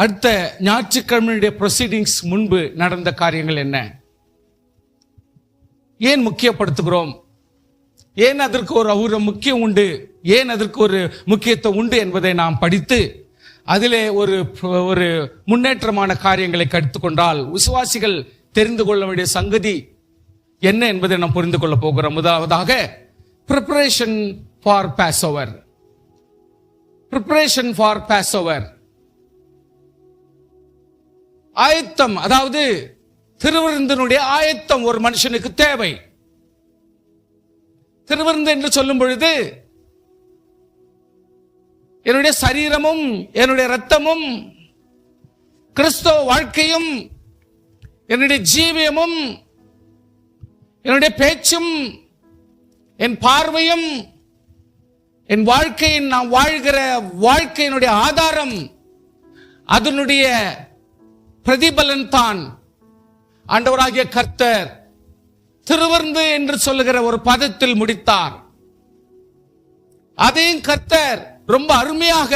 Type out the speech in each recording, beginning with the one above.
அடுத்த ஞாயிற்றுக்கிழமையுடைய ப்ரொசீடிங்ஸ் முன்பு நடந்த காரியங்கள் என்ன, ஏன் முக்கியப்படுத்துகிறோம், ஏன் அதற்கு ஒரு முக்கியம் உண்டு, ஏன் அதற்கு ஒரு முக்கியத்துவம் உண்டு என்பதை நாம் படித்து அதிலே ஒரு முன்னேற்றமான காரியங்களை கற்றுக்கொண்டால் விசுவாசிகள் தெரிந்து கொள்ள வேண்டிய சங்கதி என்ன என்பதை நாம் புரிந்து கொள்ள போகிறோம். முதலாவதாக preparation for Passover. preparation for Passover. ஆயத்தம், அதாவது திருவிருந்தினுடைய ஆயத்தம் ஒரு மனுஷனுக்கு தேவை. திருவிருந்து என்று சொல்லும் பொழுது என்னுடைய சரீரமும் என்னுடைய இரத்தமும் கிறிஸ்தவ வாழ்க்கையும் என்னுடைய ஜீவியமும் என்னுடைய பேச்சும் என் பார்வையும் என் வாழ்க்கையின் நாம் வாழ்கிற வாழ்க்கையினுடைய ஆதாரம் அதனுடைய பிரதிபலன் தான் ஆண்டவராகிய கர்த்தர் திருவிருந்து என்று சொல்லுகிற ஒரு பதத்தில் முடித்தார். அதையும் கர்த்தர் ரொம்ப அருமையாக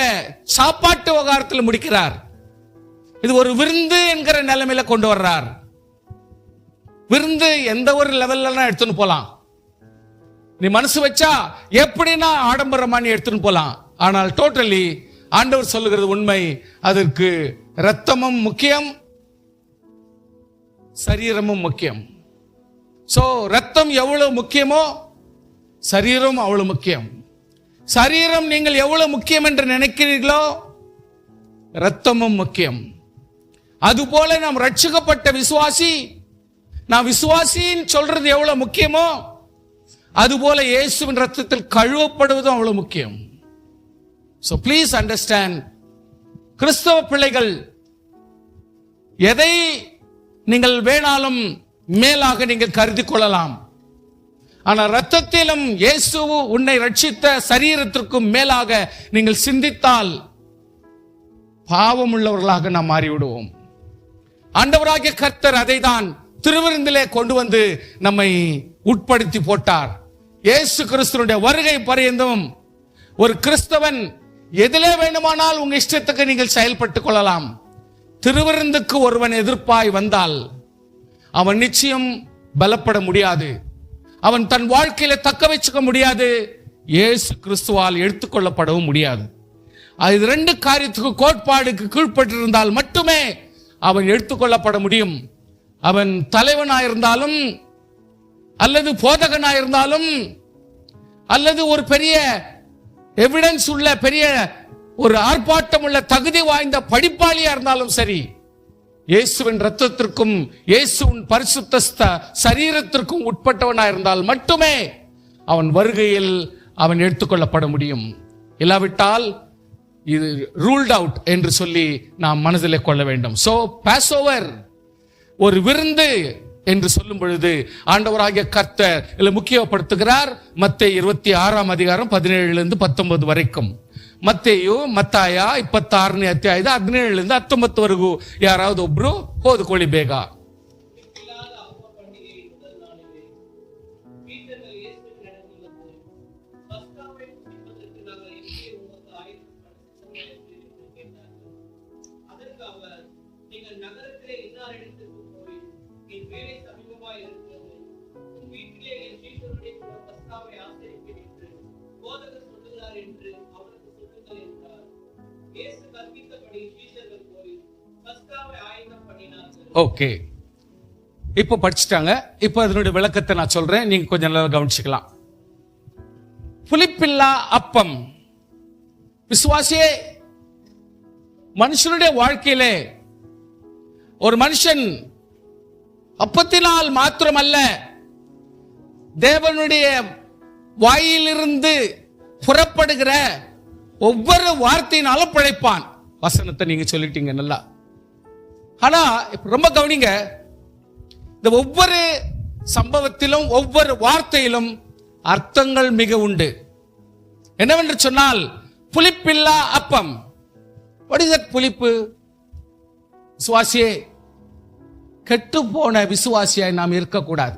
சாப்பாட்டு விவகாரத்தில் முடிக்கிறார். இது ஒரு விருந்து என்கிற நிலைமையில கொண்டு வர்றார். விருந்து எந்த ஒரு லெவல்ல எடுத்துன்னு போலாம், நீ மனசு வச்சா எப்படின்னா ஆடம்பரமா நீ எடுத்துன்னு போலாம். ஆனால் டோட்டலி ஆண்டவர் சொல்லுகிறது உண்மை. அதற்கு இரத்தமும் முக்கியம், சரீரமும் முக்கியம். சோ ரத்தம் எவ்வளவு முக்கியமோ சரீரம் அவ்வளவு முக்கியம். சரீரம் நீங்கள் எவ்வளவு முக்கியம் என்று நினைக்கிறீர்களோ ரத்தமும் முக்கியம். அதுபோல நாம் ரட்சிக்கப்பட்ட விசுவாசி, நான் விசுவாசின்னு சொல்றது எவ்வளவு முக்கியமோ அதுபோல இயேசுவின் ரத்தத்தில் கழுவப்படுவதும் அவ்வளவு முக்கியம். So please understand, கிறிஸ்தவ பிள்ளைகள் எதை நீங்கள் வேணாலும் மேலாக நீங்கள் கருதி கொள்ளலாம். ஆனால் ரத்தத்திலும் இயேசு உன்னை ரட்சித்த சரீரத்திற்கும் மேலாக நீங்கள் சிந்தித்தால் பாவம் உள்ளவர்களாக நாம் மாறிவிடுவோம். ஆண்டவராகிய கர்த்தர் அதை தான் திருவிருந்திலே கொண்டு வந்து நம்மை உட்படுத்தி போட்டார். இயேசு கிறிஸ்துவினுடைய வருகை பரியந்தம் ஒரு கிறிஸ்தவன் எதிலே வேண்டுமானால் உங்க இஷ்டத்துக்கு நீங்கள் செயல்பட்டுக் கொள்ளலாம். திருவிருந்துக்கு ஒருவன் எதிர்ப்பாய் வந்தால் அவன் நிச்சயம் பலப்பட முடியாது, அவன் தன் வாழ்க்கையில தக்க வச்சுக்க முடியாது, இயேசு கிறிஸ்துவால் எடுத்துக்கொள்ளப்படவும் முடியாது. அது ரெண்டு காரியத்துக்கு கோட்பாடுக்கு கீழ்பட்டிருந்தால் மட்டுமே அவன் எடுத்துக்கொள்ளப்பட முடியும். அவன் தலைவனாயிருந்தாலும் அல்லது போதகனாயிருந்தாலும் அல்லது ஒரு பெரிய எவிடன்ஸ் உள்ள பெரிய ஒரு ஆர்ப்பாட்டம் உள்ள தகுதி வாய்ந்த படிப்பாளியா இருந்தாலும் சரி, இயேசுவின் ரத்தத்திற்கும் இயேசுவின் பரிசுத்த சரீரத்திற்கும் உட்பட்டவனாக இருந்தால் மட்டுமே அவன் வருகையில் அவன் எடுத்துக்கொள்ளப்பட முடியும். இல்லாவிட்டால் இது ரூல்ட் அவுட் என்று சொல்லி நாம் மனதிலே கொள்ள வேண்டும். சோ பாஸ்ஓவர் ஒரு விருந்து என்று சொல்லும் பொழுது ஆண்டவராகிய கர்த்தர் இதில் முக்கியப்படுத்துகிறார். மத்தேயு 26 அதிகாரம் 17-19 ವರೆக்கும். ಮತ್ತಾಯ 26ನೇ ಅಧ್ಯಾಯದ 17-19 ಯಾರಾவது ಒಬ್ರು ಓದ್ಕೊಳ್ಳಿ ಬೇಗ. ஓகே, இப்ப படிச்சுட்டாங்க. இப்ப அதனுடைய விளக்கத்தை நான் சொல்றேன், நீங்க கொஞ்சம் நல்லா கவனிச்சுக்கலாம். புளிப்பில்லா அப்பம். விசுவாசியே, மனுஷனுடைய வாழ்க்கையிலே ஒரு மனுஷன் அப்பத்தினால் மாத்திரமல்ல தேவனுடைய வாயிலிருந்து புறப்படுகிற ஒவ்வொரு வார்த்தையினாலும் பிழைப்பான். வசனத்தை நீங்க சொல்லிட்டீங்க நல்லா. ஆனா ரொம்ப கவனிங்க, இந்த ஒவ்வொரு சம்பவத்திலும் ஒவ்வொரு வார்த்தையிலும் அர்த்தங்கள் மிக உண்டு. என்னவென்று சொன்னால் புளிப்பில்லா அப்பம். What is that புளிப்பு? விசுவாசியே, கெட்டு போன விசுவாசியாய் நாம் இருக்கக்கூடாது.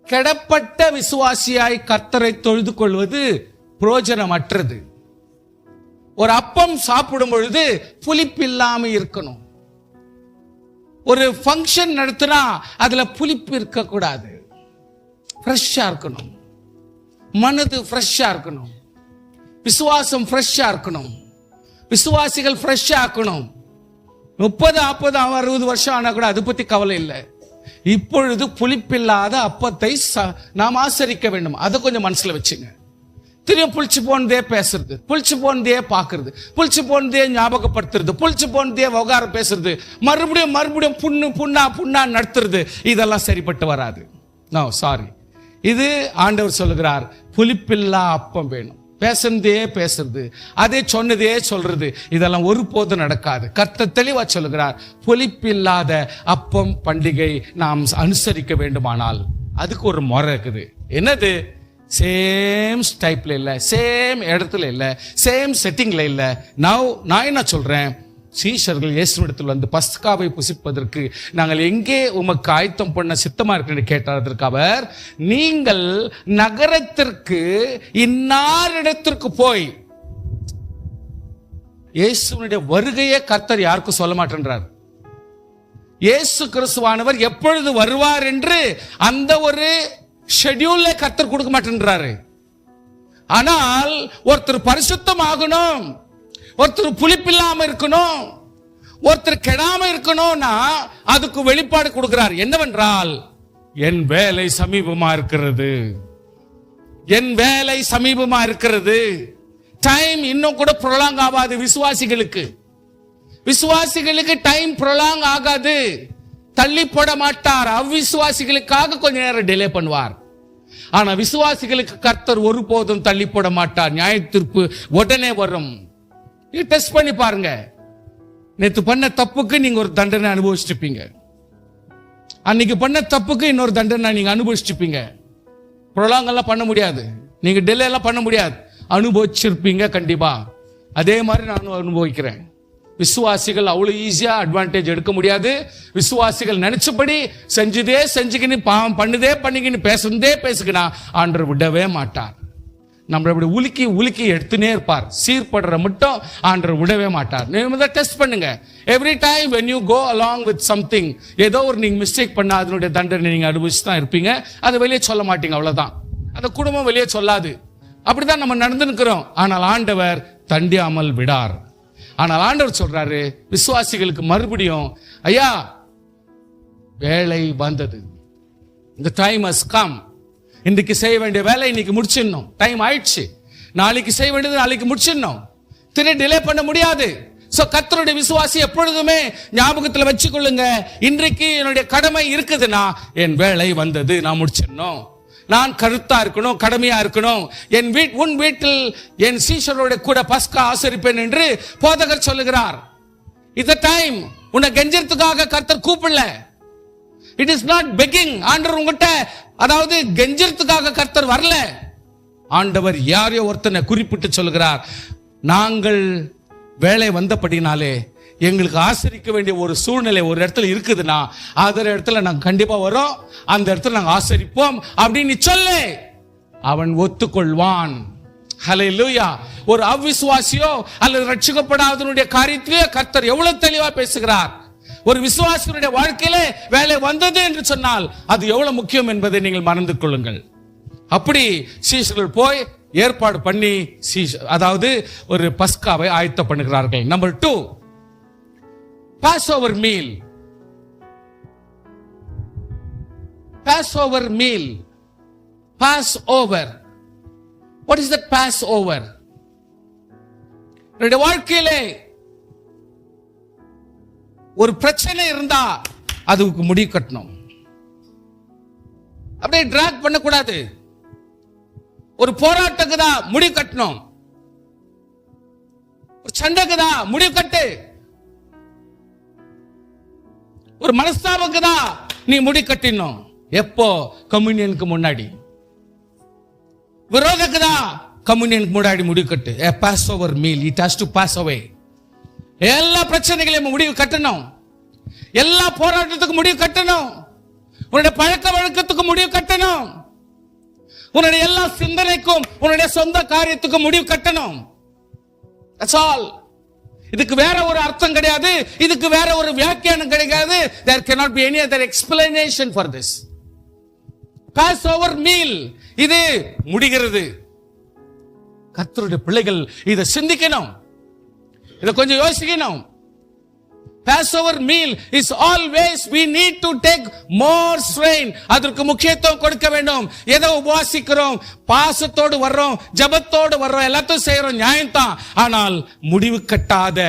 கெடப்பட்ட விசுவாசியாய் கர்த்தரை தொழுது கொள்வது பிரயோஜனமற்றது. ஒரு அப்பம் சாப்பிடும் பொழுது புளிப்பில்லாம இருக்கணும். ஒரு ஃபங்க்ஷன் நடத்தினா அதுல புளிப்பு இருக்கக்கூடாது, ஃப்ரெஷ்ஷா இருக்கணும். மனது ஃப்ரெஷ்ஷா இருக்கணும், விசுவாசம் ஃப்ரெஷ்ஷா இருக்கணும், விசுவாசிகள் ஃப்ரெஷ்ஷா இருக்கணும். 30, 40, 60 வருஷம் ஆனா கூட அதை பத்தி கவலை இல்லை. இப்பொழுது புளிப்பில்லாத அப்பத்தை நாம் ஆசரிக்க வேண்டும். அதை கொஞ்சம் மனசுல வச்சுங்க. திரும்ப புளிச்சு போனதே பேசுறது, புளிச்சு போனதே பாக்குறது, புளிச்சு போனதே ஞாபகப்படுத்துறது, புளிச்சு போனதே விவகாரம் பேசுறது, மறுபடியும் புண்ணா நடத்துறது, இதெல்லாம் சரிப்பட்டு வராது. No, sorry. இது ஆண்டவர் சொல்லுகிறார், புளிப்பில்லா அப்பம் வேணும். பேசுறது, அதே சொன்னதே சொல்றது, இதெல்லாம் ஒருபோதும் நடக்காது. கர்த்தர் தெளிவா சொல்லுகிறார், புளிப்பில்லாத அப்பம் பண்டிகை நாம் அனுசரிக்க வேண்டுமானால் அதுக்கு ஒரு முறை இருக்குது. என்னது? சேம் டைப்ல இல்ல, சேம் இடத்துல இல்ல, சேம் செட்டிங்ல இல்ல. நான் என்ன சொல்றேன், சீஷர்கள் இயேசுவிடத்தில் வந்து பஸ்காவை புசிப்பதற்கு நாங்கள் எங்கே உமக்கு ஆயத்தம் பண்ண சித்தமா இருக்கு கேட்டதற்கு அவர், நீங்கள் நகரத்திற்கு இன்னாரிடத்திற்கு போய், இயேசுவினுடைய வருகையே கர்த்தர் யாருக்கும் சொல்ல மாட்டேன்றார். இயேசு கிறிஸ்துவானவர் எப்பொழுது வருவார் என்று அந்த ஒரு ஷெட்யூல்ல கர்த்தர் கொடுக்க மாட்டேன்றாரு. ஆனால் ஒருத்தர் பரிசுத்தம் ஆகணும், ஒருத்தர் புளிப்பில்லாம இருக்கணும், ஒருத்தர் கெடாம இருக்கணும்னா அதுக்கு வெளிப்பாடு கொடுக்கிறார். என்னவென்றால், என் வேலை சமீபமா இருக்கிறது, என் வேலை சமீபமா இருக்கிறது. டைம் இன்னும் கூட ப்ரொலாங் ஆகாது. விசுவாசிகளுக்கு டைம் ப்ரொலாங் ஆகாது, தள்ளி போட மாட்டார். அவ்விசுவாசிகளுக்காக கொஞ்ச நேரம் டிலே பண்ணுவார். ஆனா விசுவாசிகளுக்கு கர்த்தர் ஒருபோதும் தள்ளி போட மாட்டார். நியாய தீர்ப்பு உடனே வரும். டெஸ்ட் பண்ணி பாருங்க. நேத்து பண்ண தப்புக்கு நீங்க ஒரு தண்டனை அனுபவிச்சிருப்பீங்க, அன்னைக்கு பண்ண தப்புக்கு இன்னொரு தண்டனை நீங்க அனுபவிச்சிருப்பீங்க. ப்ரொலாங் எல்லாம் பண்ண முடியாது, நீங்க டிலே எல்லாம் பண்ண முடியாது, அனுபவிச்சிருப்பீங்க கண்டிப்பா. அதே மாதிரி நானும் அனுபவிக்கிறேன். விசுவாசிகள் அவ்வளவு ஈஸியா அட்வான்டேஜ் எடுக்க முடியாது. விசுவாசிகள் நினைச்சபடி செஞ்சுக்கின்னு பாவம் பண்ணிக்கின்னு பேசுகினா ஆண்டவர் விடவே மாட்டார். நம்மளை இப்படி உலுக்கி எடுத்துனே இருப்பார். சீர்படுற மட்டும் ஆண்டவர் விடவே மாட்டார். நீங்க டெஸ்ட் பண்ணுங்க. Every time when you go along with something, ஏதோ ஒரு நீங்க மிஸ்டேக் பண்ணா அதனுடைய தண்டனை நீங்க அனுபவிச்சு தான் இருப்பீங்க. அதை வெளியே சொல்ல மாட்டீங்க, அவ்வளவுதான். அந்த குடும்பம் வெளியே சொல்லாது. அப்படிதான் நம்ம நடந்துக்கிறோம். ஆனால் ஆண்டவர் தண்டியாமல் விடார். ஆனால் ஆண்டவர் சொல்றாரு விசுவாசிகளுக்கு மறுபடியும், ஐயா வேலை வந்தது, இந்த டைம் has come. இன்றைக்கு செய்ய வேண்டிய வேலை இன்னைக்கு முடிச்சிடணும், டைம் ஆயிடுச்சு. நாளைக்கு செய்ய வேண்டியது நாளைக்கு முடிச்சிடணும், டிலே பண்ண முடியாது. சோ கர்த்தருடைய விசுவாசி எப்பொழுதுமே ஞாபகத்தில் வச்சுக்கொள்ளுங்க, இன்றைக்கு என்னுடைய கடமை இருக்குதுன்னா என் வேலை வந்தது, நான் முடிச்சிடணும். நான் கருத்தா இருக்கணும், கடமையா இருக்கணும். உன் வீட்டில் என் சீஷரோட கூட பஸ்கா ஆசரிப்பேன் என்று போதகர் சொல்லுகிறார். இந்த டைம் உன்னை கெஞ்சறதுக்காக கர்த்தர் கூப்பிடல. It is not begging. ஆண்டவர் உங்ககிட்ட அதாவது கெஞ்சறதுக்காக கர்த்தர் வரல. ஆண்டவர் யாரையோ ஒருத்தனை குறிப்பிட்டு சொல்லுகிறார், நாங்கள் வேலை வந்தபடினாலே எங்களுக்கு ஆசரிக்க வேண்டிய ஒரு சூழ்நிலை ஒரு இடத்துல இருக்குதுன்னா அந்த இடத்துல நாங்க கண்டிப்பா வரோம், அந்த இடத்துல நாங்க ஆசரிப்போம் அப்படின்னு சொல்லு, அவன் ஒத்துக்கொள்வான். ஹல்லேலூயா. ஒரு அவ்விசுவாசியோ அல்லது ரட்சிக்கப்படாதவனுடைய காரியத்திலே கர்த்தர் எவ்வளவு தெளிவா பேசுகிறார். ஒரு விசுவாசியுடைய வாழ்க்கையிலே வேலை வந்தது என்று சொன்னால் அது எவ்வளவு முக்கியம் என்பதை நீங்கள் மறந்து கொள்ளுங்கள். அப்படி சீஷர்கள் போய் ஏற்பாடு பண்ணி அதாவது ஒரு பஸ்காவை ஆயத்தம் பண்ணுகிறார்கள். Number 2, Passover meal. Passover meal. Passover. What is that Passover? என்னுடைய வாழ்க்கையிலே ஒரு பிரச்சனை இருந்தா அதுக்கு முடிவு கட்டணும். அப்படியே டிராக் பண்ணக்கூடாது. ஒரு போராட்டத்துக்கு தான் முடிவு கட்டணும், ஒரு சண்டைக்கு தான் முடிவு கட்டு, ஒரு மனஸ்தாபத்துக்கு தான் நீ முடி கட்டினோம். எப்போ? கம்யூனியனுக்கு முன்னாடி. விரோதத்துக்கு தான் கம்யூனியனுக்கு முன்னாடி முடிவு கட்டு. A Passover meal, it has to pass away. எல்லா பிரச்சனைகளையும் முடிவு கட்டணும், எல்லா போராட்டத்துக்கு முடிவு கட்டணும், உன்னுடைய பழக்க வழக்கத்துக்கு முடிவு கட்டணும், உன்னுடைய எல்லா சிந்தனைக்கும் உன்னுடைய சொந்த காரியத்துக்கு முடிவு கட்டணும். That's all. இதுக்கு வேற ஒரு அர்த்தம் கிடையாது, இதுக்கு வேற ஒரு வியாக்கியானம் கிடையாது. There cannot be any other explanation for this. Passover meal, இது முடிகிறது. கர்த்தருடைய பிள்ளைகள் இதை சிந்திக்கணும், இதை கொஞ்சம் யோசிக்கணும். Passover meal is always we need to take more strain. அதற்கு முக்கியத்துவம் கொடுக்க வேண்டும். ஏதோ உபவாசிக்கிறோம், பாசத்தோடு வர்றோம், ஜெபத்தோடு வர்றோம், எல்லாத்தையும் செய்யறோம், நியாயம்தான். ஆனால் முடிவு கட்டாத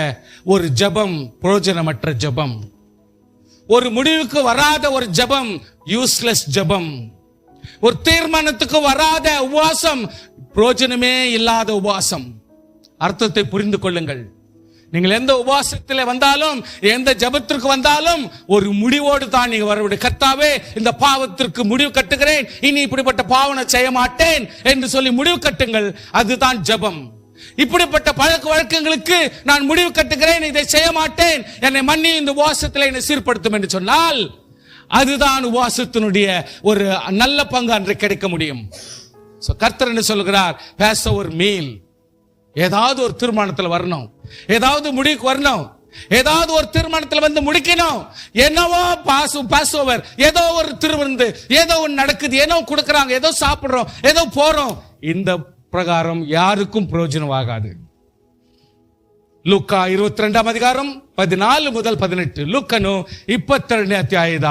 ஒரு ஜெபம் பிரயோஜனமற்ற ஜெபம், ஒரு முடிவுக்கு வராத ஒரு ஜெபம் யூஸ்லெஸ் ஜெபம், ஒரு தீர்மானத்துக்கு வராத உபவாசம் பிரயோஜனமே இல்லாத உபவாசம். அர்த்தத்தை புரிந்து கொள்ளுங்கள். நீங்கள் எந்த உபவாசத்தில் வந்தாலும், எந்த ஜெபத்திற்கு வந்தாலும் ஒரு முடிவோடு தான் நீங்க வர வேண்டும். கர்த்தாவே, இந்த பாவத்திற்கு முடிவு கட்டுகிறேன், இனி இப்படிப்பட்ட பாவனை செய்ய மாட்டேன் என்று சொல்லி முடிவு கட்டுங்கள். அதுதான் ஜெபம். இப்படிப்பட்ட பழக்க வழக்கங்களுக்கு நான் முடிவு கட்டுகிறேன், இதை செய்ய மாட்டேன், என்னை மன்னி, இந்த உபவாசத்தில் என்னை சீர்படுத்தும் என்று சொன்னால் அதுதான் உபவாசத்தினுடைய ஒரு நல்ல பங்கு அன்று கிடைக்க முடியும். கர்த்தர் என்ன சொல்கிறார்? Passover meal. ஏதாவது ஒரு தீர்மானத்தில் வரணும், ஏதாவது முடிவுக்கு வரணும், ஏதாவது ஒரு தீர்மானத்தில் வந்து முடிக்கணும். என்னவோ பாஸ்ஓவர், ஏதோ ஒரு திருவிருந்து, ஏதோ ஒன்று நடக்குது, ஏதோ கொடுக்கறாங்க, ஏதோ சாப்பிடுறோம், ஏதோ போறோம். இந்த பிரகாரம் யாருக்கும் பிரயோஜனம் ஆகாது. ಲೂಕಾ 22 ಅಧಿಕಾರಂ 14 முதல் 18, ಲೂಕನು 22ನೇ ಅಧ್ಯಾಯದ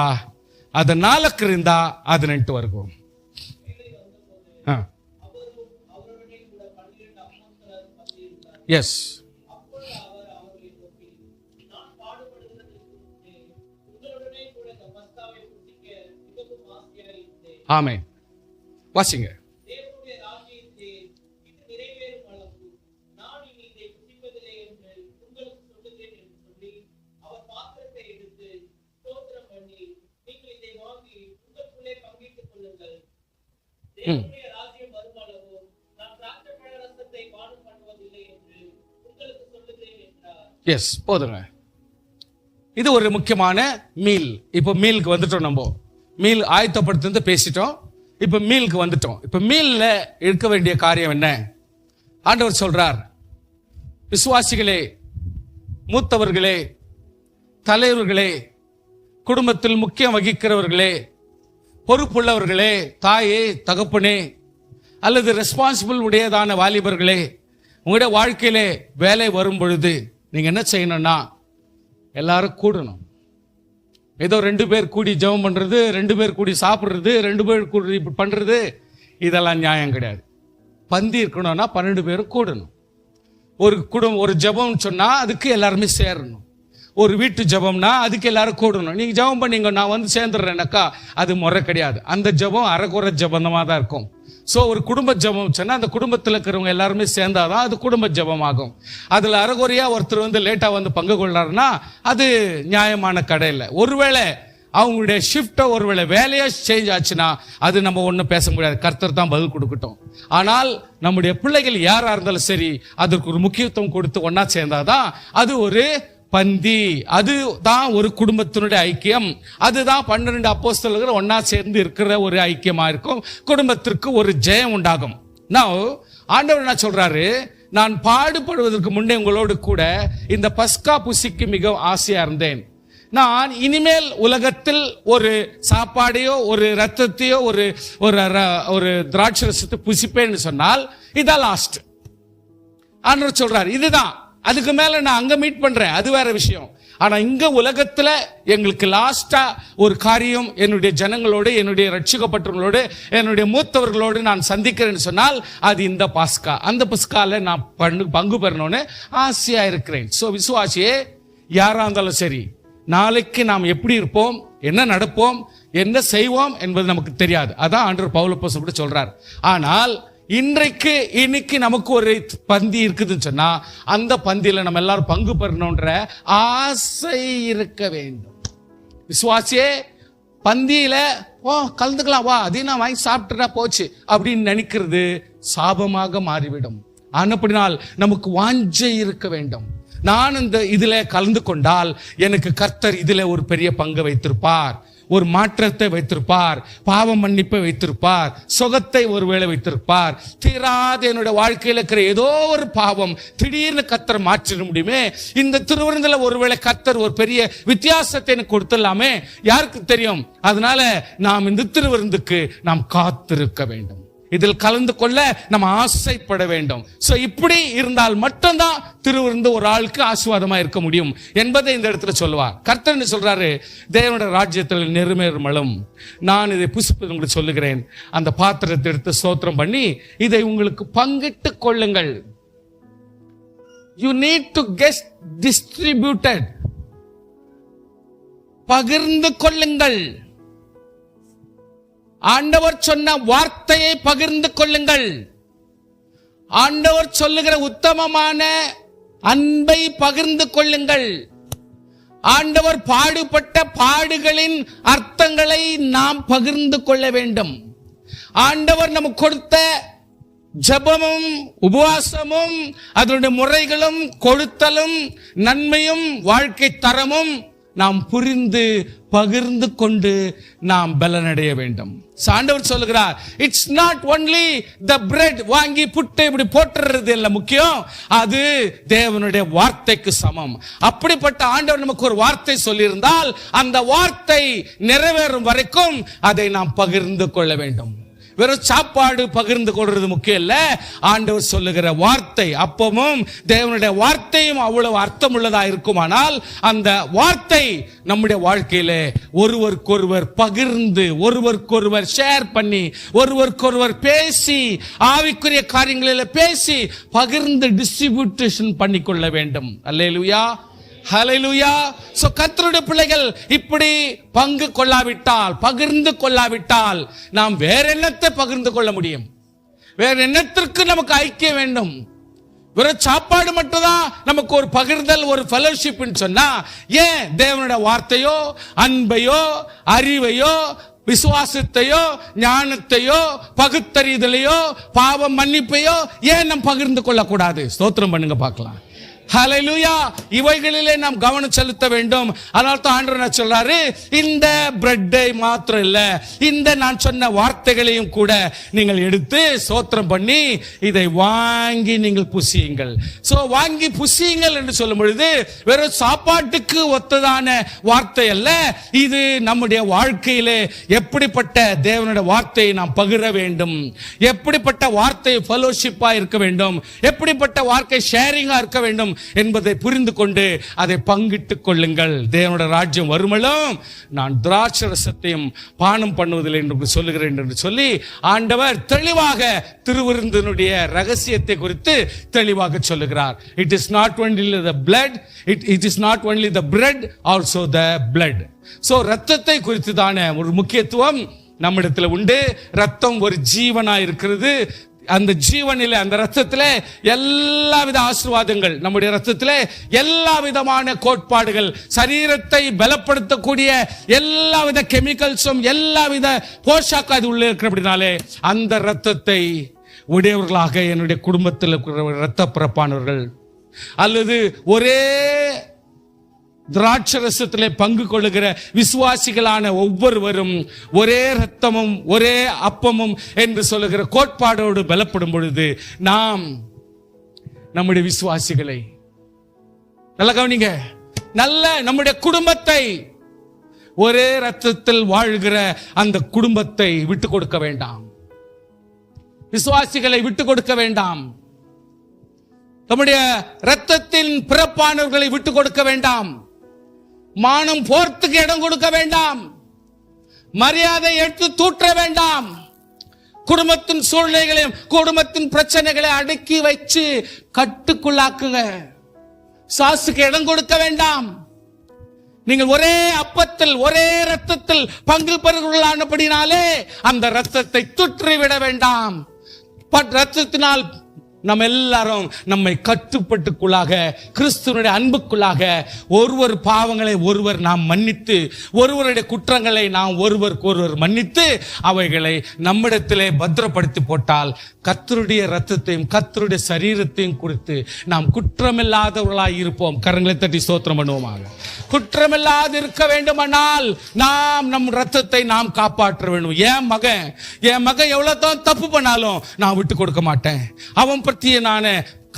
14ರಿಂದ 18 ವರೆಗೂ. எஸ், ஆமென். வாசிங்க. எஸ், போதுங்க. இது ஒரு முக்கியமான மீல். இப்ப மீலுக்கு வந்துட்டோம். நம்ம மீல் ஆயத்தப்படுத்தி பேசிட்டோம், இப்ப மீலுக்கு வந்துட்டோம். இப்ப மீல்ல இருக்க வேண்டிய காரியம் என்ன? ஆண்டவர் சொல்றார், விசுவாசிகளே, மூத்தவர்களே, தலைவர்களே, குடும்பத்தில் முக்கியம் வகிக்கிறவர்களே, பொறுப்புள்ளவர்களே, தாயே, தகப்பனே, அல்லது ரெஸ்பான்சிபிள் உடையதான வாலிபர்களே, உங்களுடைய வாழ்க்கையிலே வேலை வரும் பொழுது நீங்க என்ன செய்யணும்னா, எல்லாரும் கூடணும். ஏதோ 2 பேர் கூடி ஜெபம் பண்றது, 2 பேர் கூடி சாப்பிடுறது, 2 பேர் கூடி இப்படி பண்றது, இதெல்லாம் நியாயம் கிடையாது. பந்தி இருக்கணும்னா 12 பேரும் கூடணும். ஒரு குடும்பம், ஒரு ஜெபம் சொன்னா அதுக்கு எல்லாருமே சேரணும். ஒரு வீட்டு ஜெபம்னா அதுக்கு எல்லாரும் கூடணும். நீங்க ஜெபம் பண்ணீங்க, நான் வந்து சேர்ந்துடுறேன்னாக்கா அது முறை கிடையாது. அந்த ஜெபம் அரைக்குறை ஜெபந்தமா தான் இருக்கும். சோ ஒரு குடும்ப ஜெபம் சொன்னா அந்த குடும்பத்தில் இருக்கிறவங்க எல்லாருமே சேர்ந்தாதான் அது குடும்ப ஜெபம் ஆகும். அதுல அரைகுறையா ஒருத்தர் வந்து லேட்டா வந்து பங்கு கொள்றாருன்னா அது நியாயமான கடை இல்லை. ஒருவேளை அவங்களுடைய ஷிஃப்டோ ஒருவேளை வேலையா சேஞ்ச் ஆச்சுன்னா அது நம்ம ஒன்றும் பேச முடியாது, கர்த்தர் தான் பதில் கொடுக்கட்டும். ஆனால் நம்முடைய பிள்ளைகள் யாரா இருந்தாலும் சரி, அதற்கு ஒரு முக்கியத்துவம் கொடுத்து ஒன்னா சேர்ந்தாதான் அது ஒரு பந்தி, அதுதான் ஒரு குடும்பத்தினுடைய ஐக்கியம். அதுதான் 12 அப்போஸ்தலர்கள் ஒன்னா சேர்ந்து இருக்கிற ஒரு ஐக்கியமா இருக்கும். குடும்பத்திற்கு ஒரு ஜெயம் உண்டாகும். நான் ஆண்டவர் என்ன சொல்றாரு, நான் பாடுபடுவதற்கு முன்னே உங்களோடு கூட இந்த பஸ்கா புசிக்கு மிக ஆசையா இருந்தேன். நான் இனிமேல் உலகத்தில் ஒரு சாப்பாடையோ ஒரு ரத்தத்தையோ ஒரு திராட்சை ரசத்தை புசிப்பேன்னு சொன்னால் இதான் லாஸ்ட். ஆண்டவர் சொல்றாரு, இதுதான், அதுக்கு மேல நான் அங்க மீட் பண்றேன், அது வேற விஷயம். ஆனா இங்க உலகத்துல எங்களுக்கு லாஸ்டா ஒரு காரியம் என்னுடைய ஜனங்களோடு, என்னுடைய ரட்சிக்கப்பட்டவர்களோடு, என்னுடைய மூத்தவர்களோடு நான் சந்திக்கிறேன்னு சொன்னால் அது இந்த பாஸ்கா. அந்த பாஸ்கால நான் பங்கு பெறணும்னு ஆசையா இருக்கிறேன். சோ விசுவாசியே, யாரா இருந்தாலும் சரி, நாளைக்கு நாம் எப்படி இருப்போம், என்ன நடப்போம், என்ன செய்வோம் என்பது நமக்கு தெரியாது. அதான் ஆண்டவர் பவுல் அப்போஸ்தலன் கூட சொல்றார். ஆனால் இன்னைக்கு நமக்கு ஒரு பந்தி இருக்குதுன்னு சொன்னா அந்த பந்தியில நம்ம எல்லாரும் பங்கு பெறணும்ன்ற ஆசை இருக்க வேண்டும். விசுவாசியே, பந்தியில கலந்துக்கலாம், வா, அதையும் நான் வாங்கி சாப்பிட்டுட்டா போச்சு அப்படின்னு நினைக்கிறது சாபமாக மாறிவிடும். அப்படினால் நமக்கு வாஞ்சை இருக்க வேண்டும். நான் இந்த இதுல கலந்து கொண்டால் எனக்கு கர்த்தர் இதுல ஒரு பெரிய பங்கு வைத்திருப்பார், ஒரு மாற்றத்தை வைத்திருப்பார், பாவ மன்னிப்பை வைத்திருப்பார், சுகத்தை ஒருவேளை வைத்திருப்பார். தீராத என்னுடைய வாழ்க்கையில் இருக்கிற ஏதோ ஒரு பாவம் திடீர்னு கர்த்தர் மாற்றிட முடியுமே. இந்த திருவிருந்தில் ஒருவேளை கர்த்தர் ஒரு பெரிய வித்தியாசத்தை எனக்கு கொடுத்துடலாமே, யாருக்கு தெரியும்? அதனால நாம் இந்த திருவிருந்துக்கு நாம் காத்திருக்க வேண்டும், இதில் கலந்து கொள்ள நம்ம ஆசைப்பட வேண்டும். சோ இப்படி இருந்தால் மட்டும்தான் திருவிருந்து ஒரு ஆளுக்கு ஆசீர்வாதமா இருக்க முடியும் என்பதை இந்த இடத்துல சொல்லுவார். கர்த்தர் என்ன சொல்றாரு? தேவனுடைய ராஜ்யத்தில் நெருமேறுமலும் நான் இதை புசிப்பது உங்களுக்கு சொல்லுகிறேன். அந்த பாத்திரத்தை எடுத்து ஸ்தோத்திரம் பண்ணி இதை உங்களுக்கு பங்கிட்டு கொள்ளுங்கள். You need to get distributed. பகிர்ந்து கொள்ளுங்கள். ஆண்டவர் சொன்ன வார்த்தையை பகிர்ந்து கொள்ளுங்கள். ஆண்டவர் சொல்லுகிற உத்தமமான அன்பை பகிர்ந்து கொள்ளுங்கள். ஆண்டவர் பாடுபட்ட பாடுகளின் அர்த்தங்களை நாம் பகிர்ந்து கொள்ள வேண்டும். ஆண்டவர் நமக்கு கொடுத்த ஜெபமும் உபவாசமும் அதனுடைய முறைகளும் கொடுத்தலும் நன்மையும் வாழ்க்கை தரமும் நாம் புரிந்து பகிர்ந்து கொண்டு நாம் பலனடைய வேண்டும். ஆண்டவர் சொல்லுகிறார், it's not only the bread வாங்கி புட்டு இப்படி போட்டுறது இல்ல முக்கியம், அது தேவனுடைய வார்த்தைக்கு சமம். அப்படிப்பட்ட ஆண்டவர் நமக்கு ஒரு வார்த்தை சொல்லியிருந்தால் அந்த வார்த்தை நிறைவேறும் வரைக்கும் அதை நாம் பகிர்ந்து கொள்ள வேண்டும். வெறும் சாப்பாடு பகிர்ந்து கொள்றது முக்கியம் இல்ல, ஆண்டவர் சொல்லுகிற வார்த்தை அப்பமும் தேவனுடைய வார்த்தையும் அவ்வளவு அர்த்தம் உள்ளதா இருக்குமானால் அந்த வார்த்தை நம்முடைய வாழ்க்கையில ஒருவருக்கொருவர் பகிர்ந்து, ஒருவருக்கொருவர் ஷேர் பண்ணி, ஒருவருக்கொருவர் பேசி, ஆவிக்குரிய காரியங்களில் பேசி பகிர்ந்து டிஸ்ட்ரிபியூஷன் பண்ணிக்கொள்ள வேண்டும். அல்லேலூயா, ஹல்லேலூயா. சோ கர்த்தருடைய பிள்ளைகள் இப்படி பங்கு கொள்ளாவிட்டால், பகிர்ந்து கொள்ளாவிட்டால் நாம் வேற என்னத்தை பகிர்ந்து கொள்ள முடியும்? வேற என்னத்திற்கு நமக்கு ஐக்கியம் வேண்டும்? வெறும் சாப்பாடு மட்டும்தான் நமக்கு ஒரு பகிர்தல், ஒரு ஃபெலோஷிப் சொன்னா ஏன் தேவனுடைய வார்த்தையோ அன்பையோ அறிவையோ விசுவாசத்தையோ ஞானத்தையோ பகுத்தறிதலையோ பாவ மன்னிப்பையோ ஏன் நாம் பகிர்ந்து கொள்ளக்கூடாது? ஸ்தோத்திரம் பண்ணுங்க பார்க்கலாம். ஹல்லேலூயா. இவைகளிலே நாம் கவனம் செலுத்த வேண்டும். அதனால தான் ஆண்டவர் சொல்றாரு, இந்த பிரெட்டை மாத்திரம் இல்ல, இந்த நான் சொன்ன வார்த்தைகளையும் கூட நீங்கள் எடுத்து ஸ்தோத்திரம் பண்ணி இதை வாங்கி நீங்கள் புசியுங்கள். சோ வாங்கி புசியுங்கள் என்று சொல்லும் பொழுது வெறும் சாப்பாட்டுக்கு ஒத்ததான வார்த்தை அல்ல, இது நம்முடைய வாழ்க்கையிலே எப்படிப்பட்ட தேவனுடைய வார்த்தையை நாம் பகிர வேண்டும், எப்படிப்பட்ட வார்த்தை ஃபெலோஷிப்பா இருக்க வேண்டும், எப்படிப்பட்ட வார்த்தை ஷேரிங்கா இருக்க வேண்டும் என்பதை புரிந்து கொண்டு அதை பங்கிட்டுக் கொள்ளுங்கள். தேவனுடைய ராஜ்யம் வருமலும் நான் திராட்சரசத்தையும் பானம் பண்ணுவதில்லை என்று சொல்லுகிறேன் என்று சொல்லி ஆண்டவர் தெளிவாக திருவிருந்தினுடைய ரகசியத்தை குறித்து தெளிவாக சொல்லுகிறார். It is not only the blood, it is not only the bread, also the blood. So இரத்தத்தை குறித்து தானே ஒரு முக்கியத்துவம் நம்மிடத்தில் உண்டு. இரத்தம் ஒரு ஜீவனா இருக்கிறது. அந்த ஜீவனில், அந்த ரத்தத்திலே எல்லா வித ஆசீர்வாதங்கள், நம்முடைய ரத்தத்திலே எல்லா விதமான கோட்பாடுகள், சரீரத்தை பலப்படுத்தக்கூடிய எல்லா வித கெமிக்கல்ஸும் எல்லா வித போஷாக்கு அது உள்ள இருக்கிறபடினாலே அந்த ரத்தத்தை உடையவர்களாக என்னுடைய குடும்பத்தில் இருக்கிற இரத்த பிறப்பானவர்கள் அல்லது ஒரே திராட்சரசத்திலே பங்கு கொள்ளுகிற விசுவாசிகளான ஒவ்வொருவரும் ஒரே ரத்தமும் ஒரே அப்பமும் என்று சொல்லுகிற கோட்பாடோடு பலப்படும் பொழுது நாம் நம்முடைய விசுவாசிகளை நல்ல கவனிங்க, நல்ல நம்முடைய குடும்பத்தை, ஒரே ரத்தத்தில் வாழ்கிற அந்த குடும்பத்தை விட்டு கொடுக்க வேண்டாம், விசுவாசிகளை விட்டு கொடுக்க வேண்டாம், நம்முடைய ரத்தத்தின் பிறப்பானவர்களை விட்டு கொடுக்க வேண்டாம், மானம் போர்த்துக்கு இடம் கொடுக்க வேண்டாம், மரியாதை எடுத்து தூற்ற வேண்டாம், குடும்பத்தின் சூழ்நிலைகளையும் குடும்பத்தின் பிரச்சனைகளை அடக்கி வச்சு கட்டுக்குள்ளாக்குங்க, சாசுக்கு இடம் கொடுக்க வேண்டாம். நீங்கள் ஒரே அப்பத்தில் ஒரே ரத்தத்தில் பங்கு பெறுகிறவர்களானபடினாலே அந்த ரத்தத்தை தூற்றிவிட வேண்டாம். ரத்தத்தினால் நம்ம எல்லாரும் நம்மை கட்டுப்பட்டுக்குள்ளாக கிறிஸ்துவனுடைய அன்புக்குள்ளாக ஒருவர் பாவங்களை ஒருவர் நாம் மன்னித்து, ஒருவருடைய குற்றங்களை நாம் ஒருவருக்கு ஒருவர் மன்னித்து அவைகளை நம்மிடத்திலே பத்திரப்படுத்தி போட்டால் கர்த்தருடைய இரத்தத்தையும் கர்த்தருடைய சரீரத்தையும் குறித்து நாம் குற்றமில்லாதவர்களாய் இருப்போம். கரங்களை தட்டி ஸ்தோத்திரம் பண்ணுவோமாக. குற்றமில்லாது இருக்க வேண்டுமானால் நாம் நம் இரத்தத்தை நாம் காப்பாற்ற வேண்டும். என் மகன் எவ்வளவு தான் தப்பு பண்ணாலும் நான் விட்டு கொடுக்க மாட்டேன். அவன் பற்றிய நான்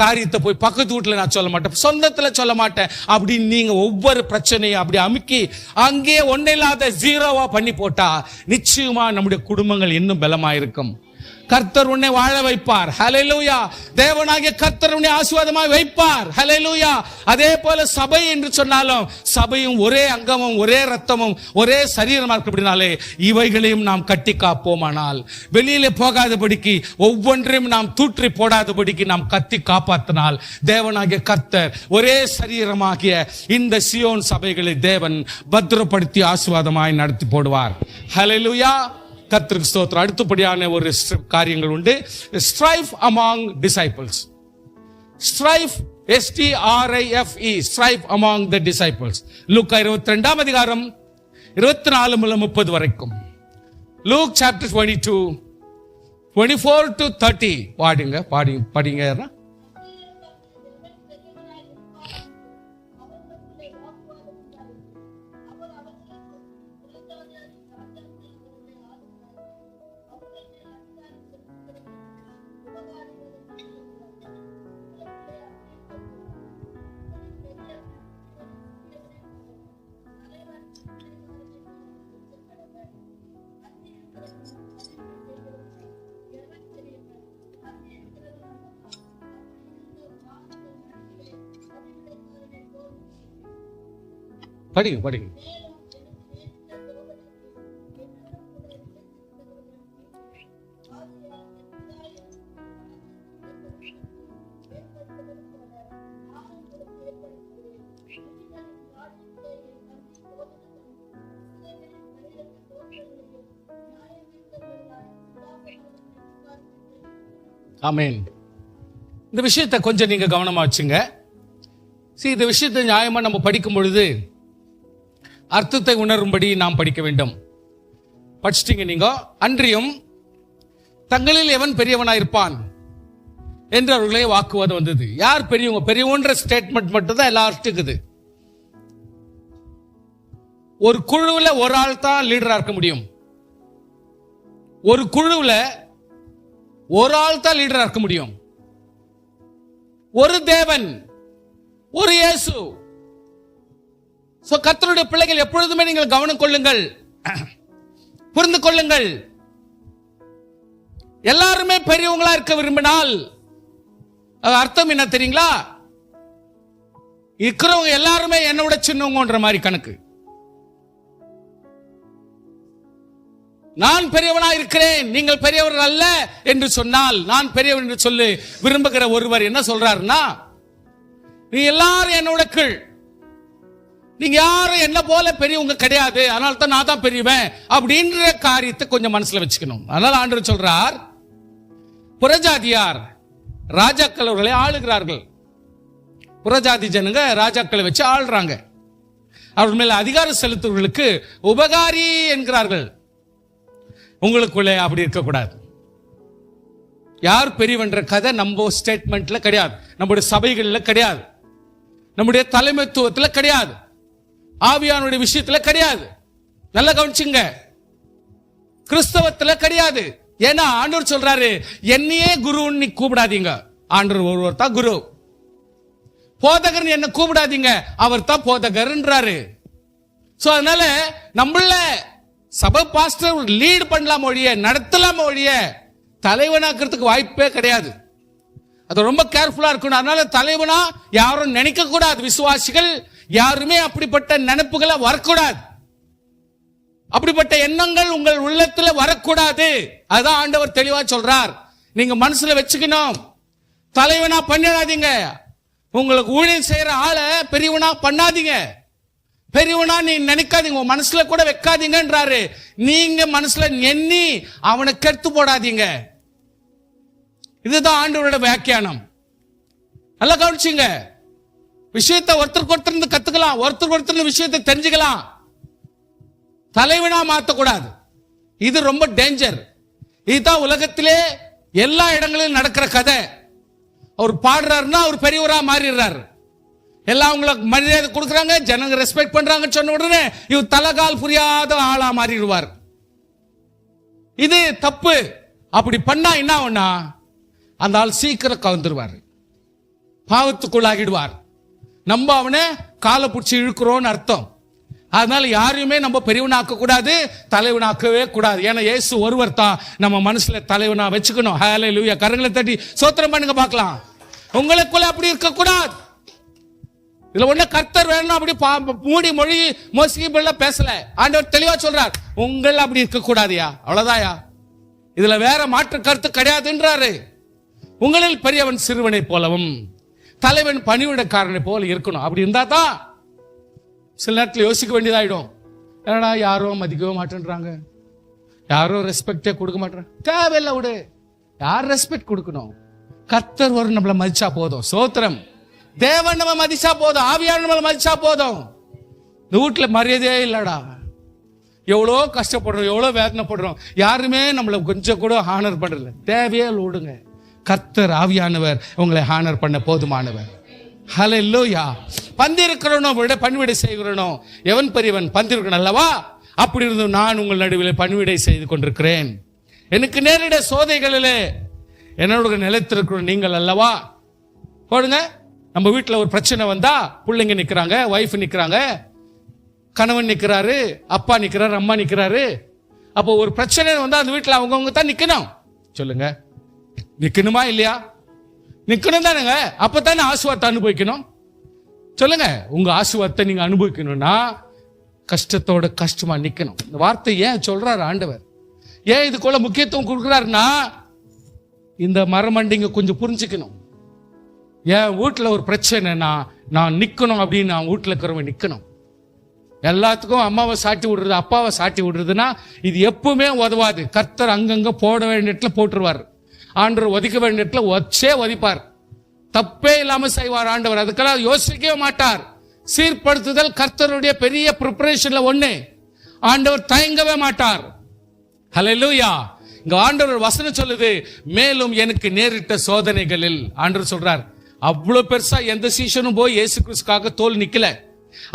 காரியத்தை போய் பக்கத்து வீட்டுல நான் சொல்ல மாட்டேன், சொந்தத்துல சொல்ல மாட்டேன் அப்படின்னு நீங்க ஒவ்வொரு பிரச்சனையும் அப்படி அமுக்கி அங்கேயே ஒன்னில்லாத ஜீரோவா பண்ணி போட்டா நிச்சயமா நம்முடைய குடும்பங்கள் இன்னும் பலமா இருக்கும். கர்த்தர் உன்னை வாழ வைப்பார். ஹல்லேலூயா. தேவனாகிய கர்த்தர் உன்னை ஆசீர்வாதமாய் வைப்பார். ஹல்லேலூயா. அதே போல சபை என்று சொன்னாலும் சபையும் ஒரே அங்கமும் ஒரே ரத்தமும் ஒரே சரீரமா இருக்கிறபடினாலே இவைகளையும் நாம் கட்டி காப்போமானால், வெளியிலே போகாதபடிக்கு ஒவ்வொன்றையும் நாம் தூற்றி போடாதபடிக்கு நாம் கத்தி காப்பாற்றினால் தேவனாகிய கர்த்தர் ஒரே சரீரமாகிய இந்த சியோன் சபைகளை தேவன் பத்திரப்படுத்தி ஆசீர்வாதமாய் நடத்தி போடுவார். ஹல்லேலூயா. கர்த்தருக்கு ஸ்தோத்திரம். அடுத்தபடியான ஒரு காரியங்கள் உண்டு. Strife among disciples. Strife STRIFE, strife among the disciples. லூக்கா 22 அதிகாரம் 24 முதல் 30 வரைக்கும். லூக் சாப்டர் 22 24 to 30 படிங்க. படிங்க. ஆமென். இந்த விஷயத்தை கொஞ்சம் நீங்க கவனமா வச்சுங்க. இந்த விஷயத்தை நியாயமா நம்ம படிக்கும் பொழுது அர்த்தத்தை உணரும்படி நாம் படிக்க வேண்டும். படிச்சிட்டீங்க நீங்க. அன்றியும் தங்களில் எவன் பெரியவனாயிருப்பான் என்று அவர்களே வாக்குவாதம் வந்தது. யார் பெரியவங்க? பெரியவன்ற ஸ்டேட்மெண்ட் மட்டும் தான் எல்லாருக்கும் இருக்குது. ஒரு குழுவில் ஒரு ஆள் தான் லீடரா இருக்க முடியும். ஒரு குழுவில் ஒரு ஆள் தான் லீடரா இருக்க முடியும். ஒரு தேவன், ஒரு இயேசு. கர்த்தருடைய பிள்ளைகள் எப்பொழுதுமே நீங்கள் கவனம் கொள்ளுங்கள், புரிந்து கொள்ளுங்கள். எல்லாருமே பெரியவங்களா இருக்க விரும்பினால் அர்த்தம் என்ன தெரியுங்களா? இருக்கிறவங்க எல்லாருமே என்னோட சின்னவங்கன்ற மாதிரி கணக்கு. நான் பெரியவனா இருக்கிறேன், நீங்கள் பெரியவர்கள் அல்ல என்று சொன்னால், நான் பெரியவன் என்று சொல்லி விரும்புகிற ஒருவர் என்ன சொல்றாருன்னா, நீ எல்லாரும் என்னோட கீழ், நீங்க யாரும் என்ன போல பெரியவங்க கிடையாது, அதனால தான் நான் தான் பெரியவன் அப்படின்ற காரியத்தை கொஞ்சம் மனசுல வச்சுக்கணும். அதனால ஆண்டவர் சொல்றார், புறஜாதியார் ராஜாக்கள் அவர்களை ஆளுகிறார்கள். புறஜாதி ஜனங்க ராஜாக்களை வச்சு ஆள்றாங்க. அவர்கள் மேல அதிகாரம் செலுத்துவர்களுக்கு உபகாரி என்கிறார்கள். உங்களுக்குள்ளே அப்படி இருக்கக்கூடாது. யார் பெரியவன்ற கதை நம்ம ஸ்டேட்மெண்ட்ல கிடையாது, நம்முடைய சபைகளில் கிடையாது, நம்முடைய தலைமைத்துவத்தில் கிடையாது, ஆவியானுடைய விஷயத்துல கிடையாது. நல்லா கவனிச்சுங்க. கிறிஸ்தவத்துல கிடையாது. ஏன்னா ஆண்டவர் சொல்றாரு, என்னையே குருன்னு கூப்பிடாதீங்க. ஆண்டவர் ஒருவர் தான் குரு. போதகர் என்ன கூப்பிடாதீங்க, அவர் தான் போதகர்ன்றாரு. அதனால நம்மள சபை பாஸ்டர் லீட் பண்ணலாம் ஒழிய, நடத்தலாம் ஒழிய தலைவனாக்கிறதுக்கு வாய்ப்பே கிடையாது. அது ரொம்ப கேர்ஃபுல்லா இருக்கணும். அதனால தலைவனா யாரும் நினைக்க கூடாது. விசுவாசிகள் யாருமே அப்படிப்பட்ட நினைப்புகளை வரக்கூடாது, அப்படிப்பட்ட எண்ணங்கள் உங்கள் உள்ளத்துல வரக்கூடாது. அதான் ஆண்டவர் தெளிவா சொல்றார். நீங்க மனசுல வச்சுக்கணும், தலைவனா பண்ணிடாதீங்க. உங்களுக்கு ஊழியம் செய்யற ஆளை பெரியவனா பண்ணாதீங்க, பெரியவனா நீ நினைக்காதீங்க, மனசுல கூட வைக்காதீங்கன்றாரு. நீங்க மனசுல எண்ணி அவனை கெடுத்து போடாதீங்க. இதுதான் ஆண்டவரோட வியாக்கியானம். நல்லா கவனிச்சுங்க. விஷயத்தை ஒருத்தருக்கு ஒருத்தர் கத்துக்கலாம், ஒருத்தருக்கு ஒருத்தர் விஷயத்தை தெரிஞ்சுக்கலாம். தலைவனா மாத்தக்கூடாது. இது ரொம்ப டேஞ்சர். இதுதான் உலகத்திலே எல்லா இடங்களிலும் நடக்கிற கதை. அவர் பாடுறாருன்னா அவர் பெரியவரா மாறிடுறாரு. எல்லாம் உங்களுக்கு மரியாதை கொடுக்குறாங்க, ஜனங்க ரெஸ்பெக்ட் பண்றாங்க சொன்ன உடனே இவர் தலைகால் புரியாத ஆளா மாறிடுவார். இது தப்பு. அப்படி பண்ணா என்ன ஆகும்னா அந்த ஆள் சீக்கிரம் கவுந்துருவார், பாவத்துக்குள்ளாகிடுவார். நம்ம அவனை காலை பிடிச்சி இழுக்கிறோம்னு அர்த்தம். அதனால யாரையுமே நம்ம பெரியவனாக்க கூடாது, தலைவனாக்கவே கூடாது. ஏன்னா இயேசு ஒருவர் தான் நம்ம மனசுல தலைவனா வச்சுக்கணும். ஹல்லேலூயா. கரங்களை தட்டி சோத்திரம் பண்ணுங்க பார்க்கலாம். உங்களுக்குள்ள அப்படி இருக்க கூடாது. இதுல ஒண்ணு கர்த்தர் வேணும் அப்படி மூடி மொழி மோசிபிள்ள பேசல. ஆண்டவர் தெளிவா சொல்றார், உங்கள் அப்படி இருக்க கூடாதியா, அவ்வளவுதாயா. இதுல வேற மாற்று கருத்து கிடையாதுன்றாரு. உங்களில் பெரியவன் சிறுவனை போலவும் தலைவன் பணிவிடக்காரனை போல இருக்கணும். அப்படி இருந்தா தான் சில நேரத்தில் யோசிக்க வேண்டியதாயிடும். ஏன்னா யாரும் மதிக்கவே மாட்டேன்றாங்க, யாரும் ரெஸ்பெக்டே கொடுக்க மாட்டேன். தேவையில்லை, விடு. யார் ரெஸ்பெக்ட் கொடுக்கணும்? கர்த்தர் ஒரு நம்மளை மதிச்சா போதும். சோத்திரம். தேவன் நம்ம மதிச்சா போதும், ஆவியான நம்மளை மதிச்சா போதும். இந்த வீட்டுல மரியாதையே இல்லடா, எவ்வளோ கஷ்டப்படுறோம், எவ்வளோ வேதனைப்படுறோம், யாருமே நம்மளை கொஞ்சம் கூட ஹானர் பண்றதில்ல. தேவையே விடுங்க. கர்த்தர் ஆவியானவர் உங்களை ஹானர் பண்ண போதுமானவர். ஹல்லேலூயா. பந்தி இருக்கிறனோ விட பணிவிடை செய்கிறனோ எவன் பெரியவன்? பந்தி இருக்கணும் அல்லவா? அப்படி இருந்தும் நான் உங்கள் நடுவில் பணிவிடை செய்து கொண்டிருக்கிறேன். எனக்கு நேரிட சோதைகளிலே என்னோட நிலைத்திருக்கிற நீங்கள் அல்லவா? போடுங்க. நம்ம வீட்டில் ஒரு பிரச்சனை வந்தா பிள்ளைங்க நிக்கிறாங்க, வைஃப் நிக்கிறாங்க, கணவன் நிக்கிறாரு, அப்பா நிக்கிறாரு, அம்மா நிக்கிறாரு. அப்போ ஒரு பிரச்சனை வந்தா அந்த வீட்டில் அவங்கவுங்க தான் நிக்கணும். சொல்லுங்க, நிக்கணுமா இல்லையா? நிக்கணும் தானுங்க. அப்பதானே ஆசீர்வாதத்தை அனுபவிக்கணும். சொல்லுங்க, உங்க ஆசீர்வாதத்தை நீங்க அனுபவிக்கணும்னா கஷ்டத்தோட கஷ்டமா நிக்கணும். இந்த வார்த்தை ஏன் சொல்றாரு ஆண்டவர்? ஏன் இதுக்குள்ள முக்கியத்துவம் கொடுக்குறாருன்னா இந்த மரமண்டிங்க கொஞ்சம் புரிஞ்சுக்கணும். என் வீட்டில் ஒரு பிரச்சனைனா நான் நிக்கணும் அப்படின்னு நான் வீட்டில் இருக்கிறவங்க நிக்கணும். எல்லாத்துக்கும் அம்மாவை சாட்டி விடுறது, அப்பாவை சாட்டி விடுறதுன்னா இது எப்பவுமே உதவாது. கர்த்தர் அங்கங்க போட வேண்டிய இடத்துல போட்டுருவார். ஆண்டவர் ஒதுக்க வேண்டிய இடத்துல வச்சே ஒதிப்பார். தப்பே இல்லாம செய்வார் ஆண்டவர். அதுக்கெல்லாம் யோசிக்கவே மாட்டார். சீர்படுத்துதல் கர்த்தருடைய பெரிய ப்ரிப்பரேஷன்ல ஒண்ணு. ஆண்டவர் தயங்கவே மாட்டார். ஹல்லேலூயா. இங்க ஆண்டவர் வசனம் சொல்லுது, மேலும் எனக்கு நேரிட்ட சோதனைகளில். ஆண்டவர் சொல்றார், அவ்வளவு பெருசா எந்த சீசனும் போய் இயேசு கிறிஸ்துக்காக தோல் நிக்கல.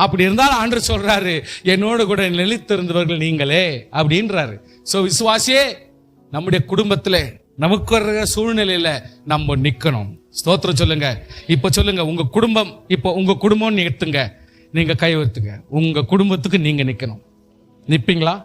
அப்படி இருந்தாலும் ஆண்டவர் சொல்றாரு, என்னோட கூட நிலைத்திருந்தவர்கள் நீங்களே அப்படின்றாரு. சோ விசுவாசியே, நம்முடைய குடும்பத்திலே நமக்கு வர்ற சூழ்நிலையில நம்ம நிக்கணும். ஸ்தோத்திரம் சொல்லுங்க. இப்ப சொல்லுங்க, உங்க குடும்பம், இப்ப உங்க குடும்பம் எடுத்துங்க, நீங்க கை வைத்துங்க. உங்க குடும்பத்துக்கு நீங்க நிக்கணும். நிப்பீங்களா?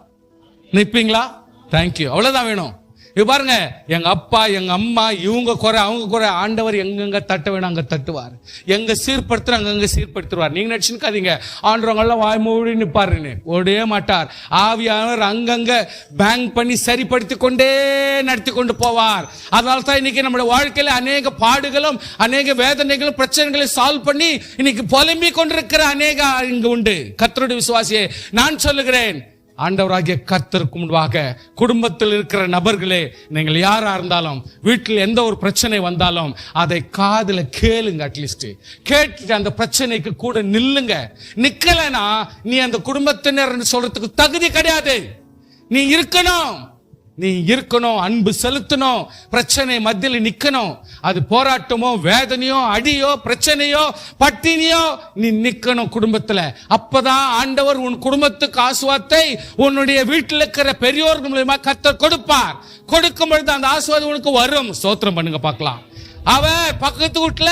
நிப்பீங்களா? தேங்க்யூ. அவ்வளவுதான் வேணும். இது பாருங்க, எங்க அப்பா எங்க அம்மா இவங்க குறை அவங்க குறை, ஆண்டவர் எங்கெங்க தட்ட வேணும் அங்க தட்டுவார். எங்க சீர்படுத்துற அங்கங்க சீர்படுத்துவார். நீங்க நினைச்சுக்காதீங்க ஆண்டவங்க எல்லாம் வாய் மூடி நிப்பாருன்னு. ஓடவே மாட்டார். ஆவியானவர் அங்கங்க பேங்க் பண்ணி சரிப்படுத்தி கொண்டே நடத்தி கொண்டு போவார். அதனால தான் இன்னைக்கு நம்முடைய வாழ்க்கையில அநேக பாடுகளும் அநேக வேதனைகளும் பிரச்சனைகளை சால்வ் பண்ணி இன்னைக்கு புலம்பி கொண்டிருக்கிற அநேக இங்க உண்டு. கர்த்தருடைய விசுவாசியே, நான் சொல்லுகிறேன், ஆண்டவராகிய கர்த்தருக்கு முன்பாக குடும்பத்தில் இருக்கிற நபர்களே, நீங்கள் யாரா இருந்தாலும் வீட்டில் எந்த ஒரு பிரச்சனை வந்தாலும் அதை காதுல கேளுங்க. அட்லீஸ்ட் கேட்டுட்டு அந்த பிரச்சனைக்கு கூட நில்லுங்க. நிக்கலனா நீ அந்த குடும்பத்தினர் சொல்றதுக்கு தகுதி கிடையாது. நீ இருக்கணும், நீ இருக்கணும், அன்பு செலுத்தணும், பிரச்சனை மத்தியில் நிக்கணும். அது போராட்டமோ வேதனையோ அடியோ பிரச்சனையோ பட்டினியோ நீ நிக்கணும் குடும்பத்துல. அப்பதான் ஆண்டவர் உன் குடும்பத்துக்கு ஆசீர்வாதத்தை உன்னுடைய வீட்டில் இருக்கிற பெரியோர்கள் மூலமா கர்த்தர் கொடுப்பார். கொடுக்கும் பொழுது அந்த ஆசீர்வாதம் உனக்கு வரும். ஸ்தோத்திரம் பண்ணுங்க பார்க்கலாம். அவர் பக்கத்து வீட்டுல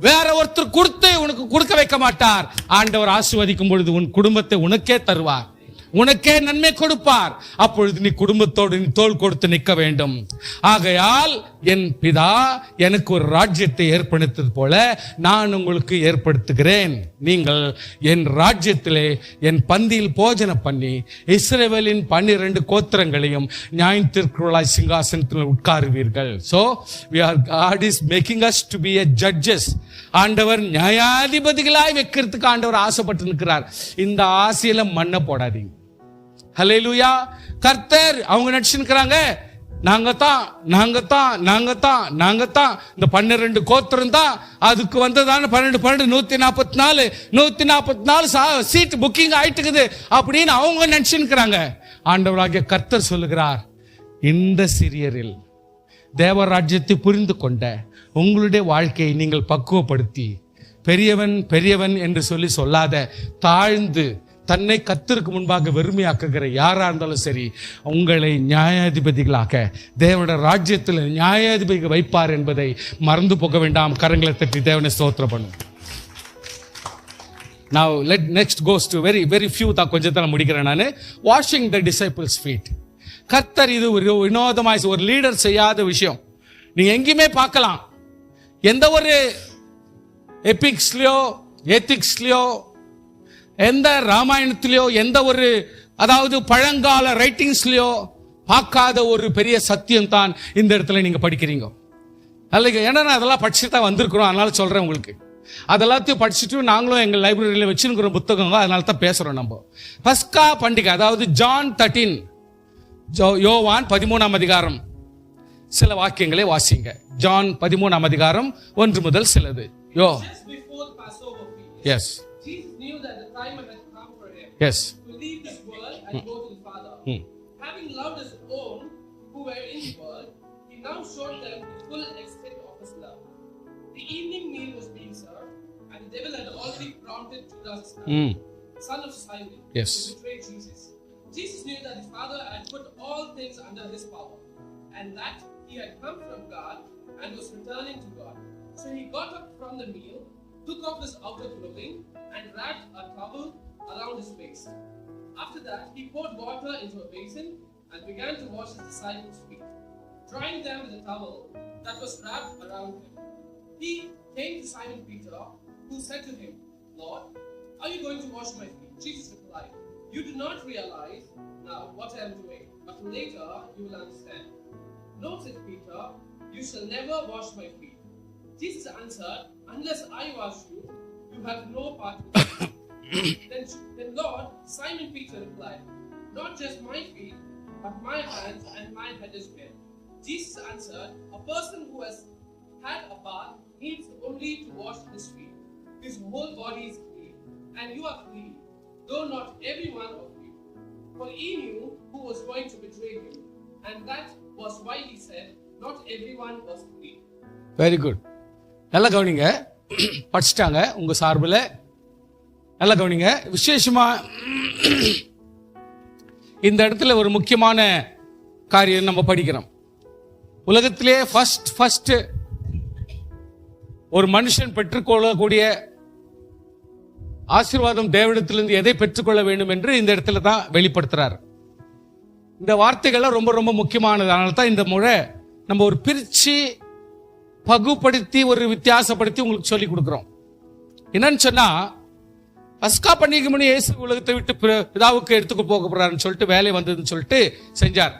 வேற ஒருத்தர் கொடுத்து உனக்கு கொடுக்க வைக்க மாட்டார். ஆண்டவர் ஆசீர்வதிக்கும் பொழுது உன் குடும்பத்தை உனக்கே தருவார், உனக்கே நன்மை கொடுப்பார். அப்பொழுது நீ குடும்பத்தோடு நீ தோள் கொடுத்து நிற்க வேண்டும். ஆகையால் என் பிதா எனக்கு ஒரு ராஜ்யத்தை ஏற்படுத்தது போல நான் உங்களுக்கு ஏற்படுத்துகிறேன். நீங்கள் என் ராஜ்யத்திலே என் பந்தியில் போஜனம் பண்ணி இஸ்ரவேலின் 12 கோத்திரங்களையும் நியாயத்திற்குள்ளாய் சிங்காசனத்தில் உட்காருவீர்கள். So God is making us to be a judges. ஆண்டவர் நியாயாதிபதிகளாய் வைக்கிறதுக்கு ஆண்டவர் ஆசைப்பட்டு நிற்கிறார். இந்த ஆசையில மண்ணை போடாதீங்க. ஹல்லேலூயா. கர்த்தர் அவங்க நடிச்சுக்கிறாங்க, நாங்க தான் இந்த 12 கோத்திரம் தான் அதுக்கு வந்ததான 144 சீட் புக்கிங் ஆயிட்டுக்குது அப்படின்னு அவங்க நினைச்சுக்கிறாங்க. ஆண்டவராகிய கர்த்தர் சொல்லுகிறார், இந்த சிறியரில் தேவராஜ்யத்தை புரிந்து கொண்ட உங்களுடைய வாழ்க்கையை நீங்கள் பக்குவப்படுத்தி பெரியவன் என்று சொல்லாத தாழ்ந்து தன்னை கர்த்தருக்கு முன்பாக வெறுமையாக்குகிற யாரா இருந்தாலும் சரி, உங்களை நியாயாதிபதிகளாக தேவனுடைய ராஜ்யத்தில் நியாயாதிபதிகள் வைப்பார் என்பதை மறந்து போக வேண்டாம். கரங்களை தட்டி தேவனை ஸ்தோத்திரம் பண்ணும். Now next goes to very few தான் கொஞ்சத்தை நான் முடிக்கிறேன். நான் வாஷிங் த டிசைபிள்ஸ் ஃபீட். கர்த்தர் இது ஒரு வினோதமாய் ஒரு லீடர் செய்யாத விஷயம். நீங்க எங்கேயுமே பார்க்கலாம். எந்த ஒரு எபிக்ஸ்லயோ எத்திக்ஸ்லயோ எந்த ராமாயணத்திலயோ எந்த ஒரு அதாவது பழங்கால ரைட்டிங்ஸ்லயோ பார்க்காத ஒரு பெரிய சத்தியம் தான் இந்த இடத்துல நீங்க படிக்கிறீங்க. ஏன்னா அதெல்லாம் படிச்சுட்டு தான் வந்திருக்கிறோம், அதனால சொல்றேன் உங்களுக்கு. அதெல்லாத்தையும் படிச்சுட்டு நாங்களும் எங்கள் லைப்ரரியில் வச்சுருக்கிற புத்தகங்க, அதனால தான் பேசுறோம். நம்ம பஸ்கா பண்டிகை, அதாவது ஜான் 13 யோவான் 13ஆம் அதிகாரம் சில வாக்கியங்களை வாசிங்க. ஜான் 13ஆம் அதிகாரம் 1 முதல் சிலது. Yes. Jesus knew that the time had come for him Yes. to leave this world and go to the Father. Having loved his own who were in the world, he now showed them the full extent of his love. The evening meal was being served, and the devil had already prompted Judas, son of Simon, Yes. to betray Jesus. Jesus knew that his Father had put all things under his power, and that he had come from God and was returning to God. So he got up from the meal, took off his outer clothing, and wrapped a towel around his waist. After that, he poured water into a basin and began to wash his disciples' feet, drying them with a towel that was wrapped around him. He came to Simon Peter, who said to him, "Lord, are you going to wash my feet?" Jesus replied, "You do not realize now what I am doing, but later you will understand." "No," said Peter, "you shall never wash my feet." Jesus answered, "Unless I wash you, you have no part with me." Then Lord, Simon Peter replied, "Not just my feet, but my hands and my head as well." Jesus answered, "A person who has had a bath needs only to wash his feet. His whole body is clean, and you are clean, though not every one of you." For he knew who was going to betray him, and that was why he said, "Not everyone was clean." Very good. நல்லா கவனிங்க, படிச்சிட்டாங்க உங்க சார்பில். நல்லா கவனிங்க. விசேஷமா இந்த இடத்துல ஒரு முக்கியமான காரியம் நம்ம படிக்கிறோம். உலகத்திலே ஃபர்ஸ்ட் ஒரு மனுஷன் பெற்றுக்கொள்ளக்கூடிய ஆசீர்வாதம் தேவனிடத்திலிருந்து எதை பெற்றுக்கொள்ள வேண்டும் என்று இந்த இடத்துல தான் வெளிப்படுத்துறார். இந்த வார்த்தைகள்லாம் ரொம்ப ரொம்ப முக்கியமானது. அதனால தான் இந்த முறை நம்ம ஒரு பிரிச்சு பகுப்படுத்தி ஒரு வித்தியாசப்படுத்தி உங்களுக்கு சொல்லி கொடுக்கிறோம். என்னன்னு சொன்னா, பஸ்கா பண்டிகை மணி இயேசு உலகத்தை விட்டு பிதாவுக்கு எடுத்துக்க போக போறாருன்னு சொல்லிட்டு வேலை வந்ததுன்னு சொல்லிட்டு செஞ்சார்.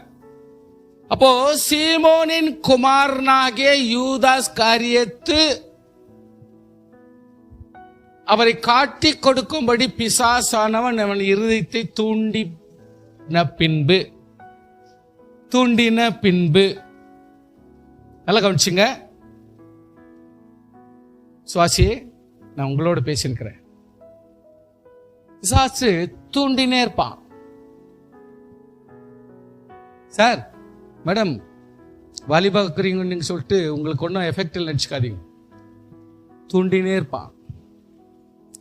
அப்போ சீமோனின் குமாரனாகிய யூதாஸ் காரியத்து அவரை காட்டி கொடுக்கும்படி பிசாசானவன் அவன் இருதயத்தை தூண்டின பின்பு நல்லா கவனிச்சுங்க. சுவாசி, நான் உங்களோட பேசியிருக்கிறேன். பிசாசு தூண்டினே இருப்பான். சார், மேடம் வாலிபாக்குறீங்கன்னு சொல்லிட்டு உங்களுக்கு ஒன்றும் எஃபெக்ட் நினச்சிக்காதீங்க. தூண்டினே இருப்பான்.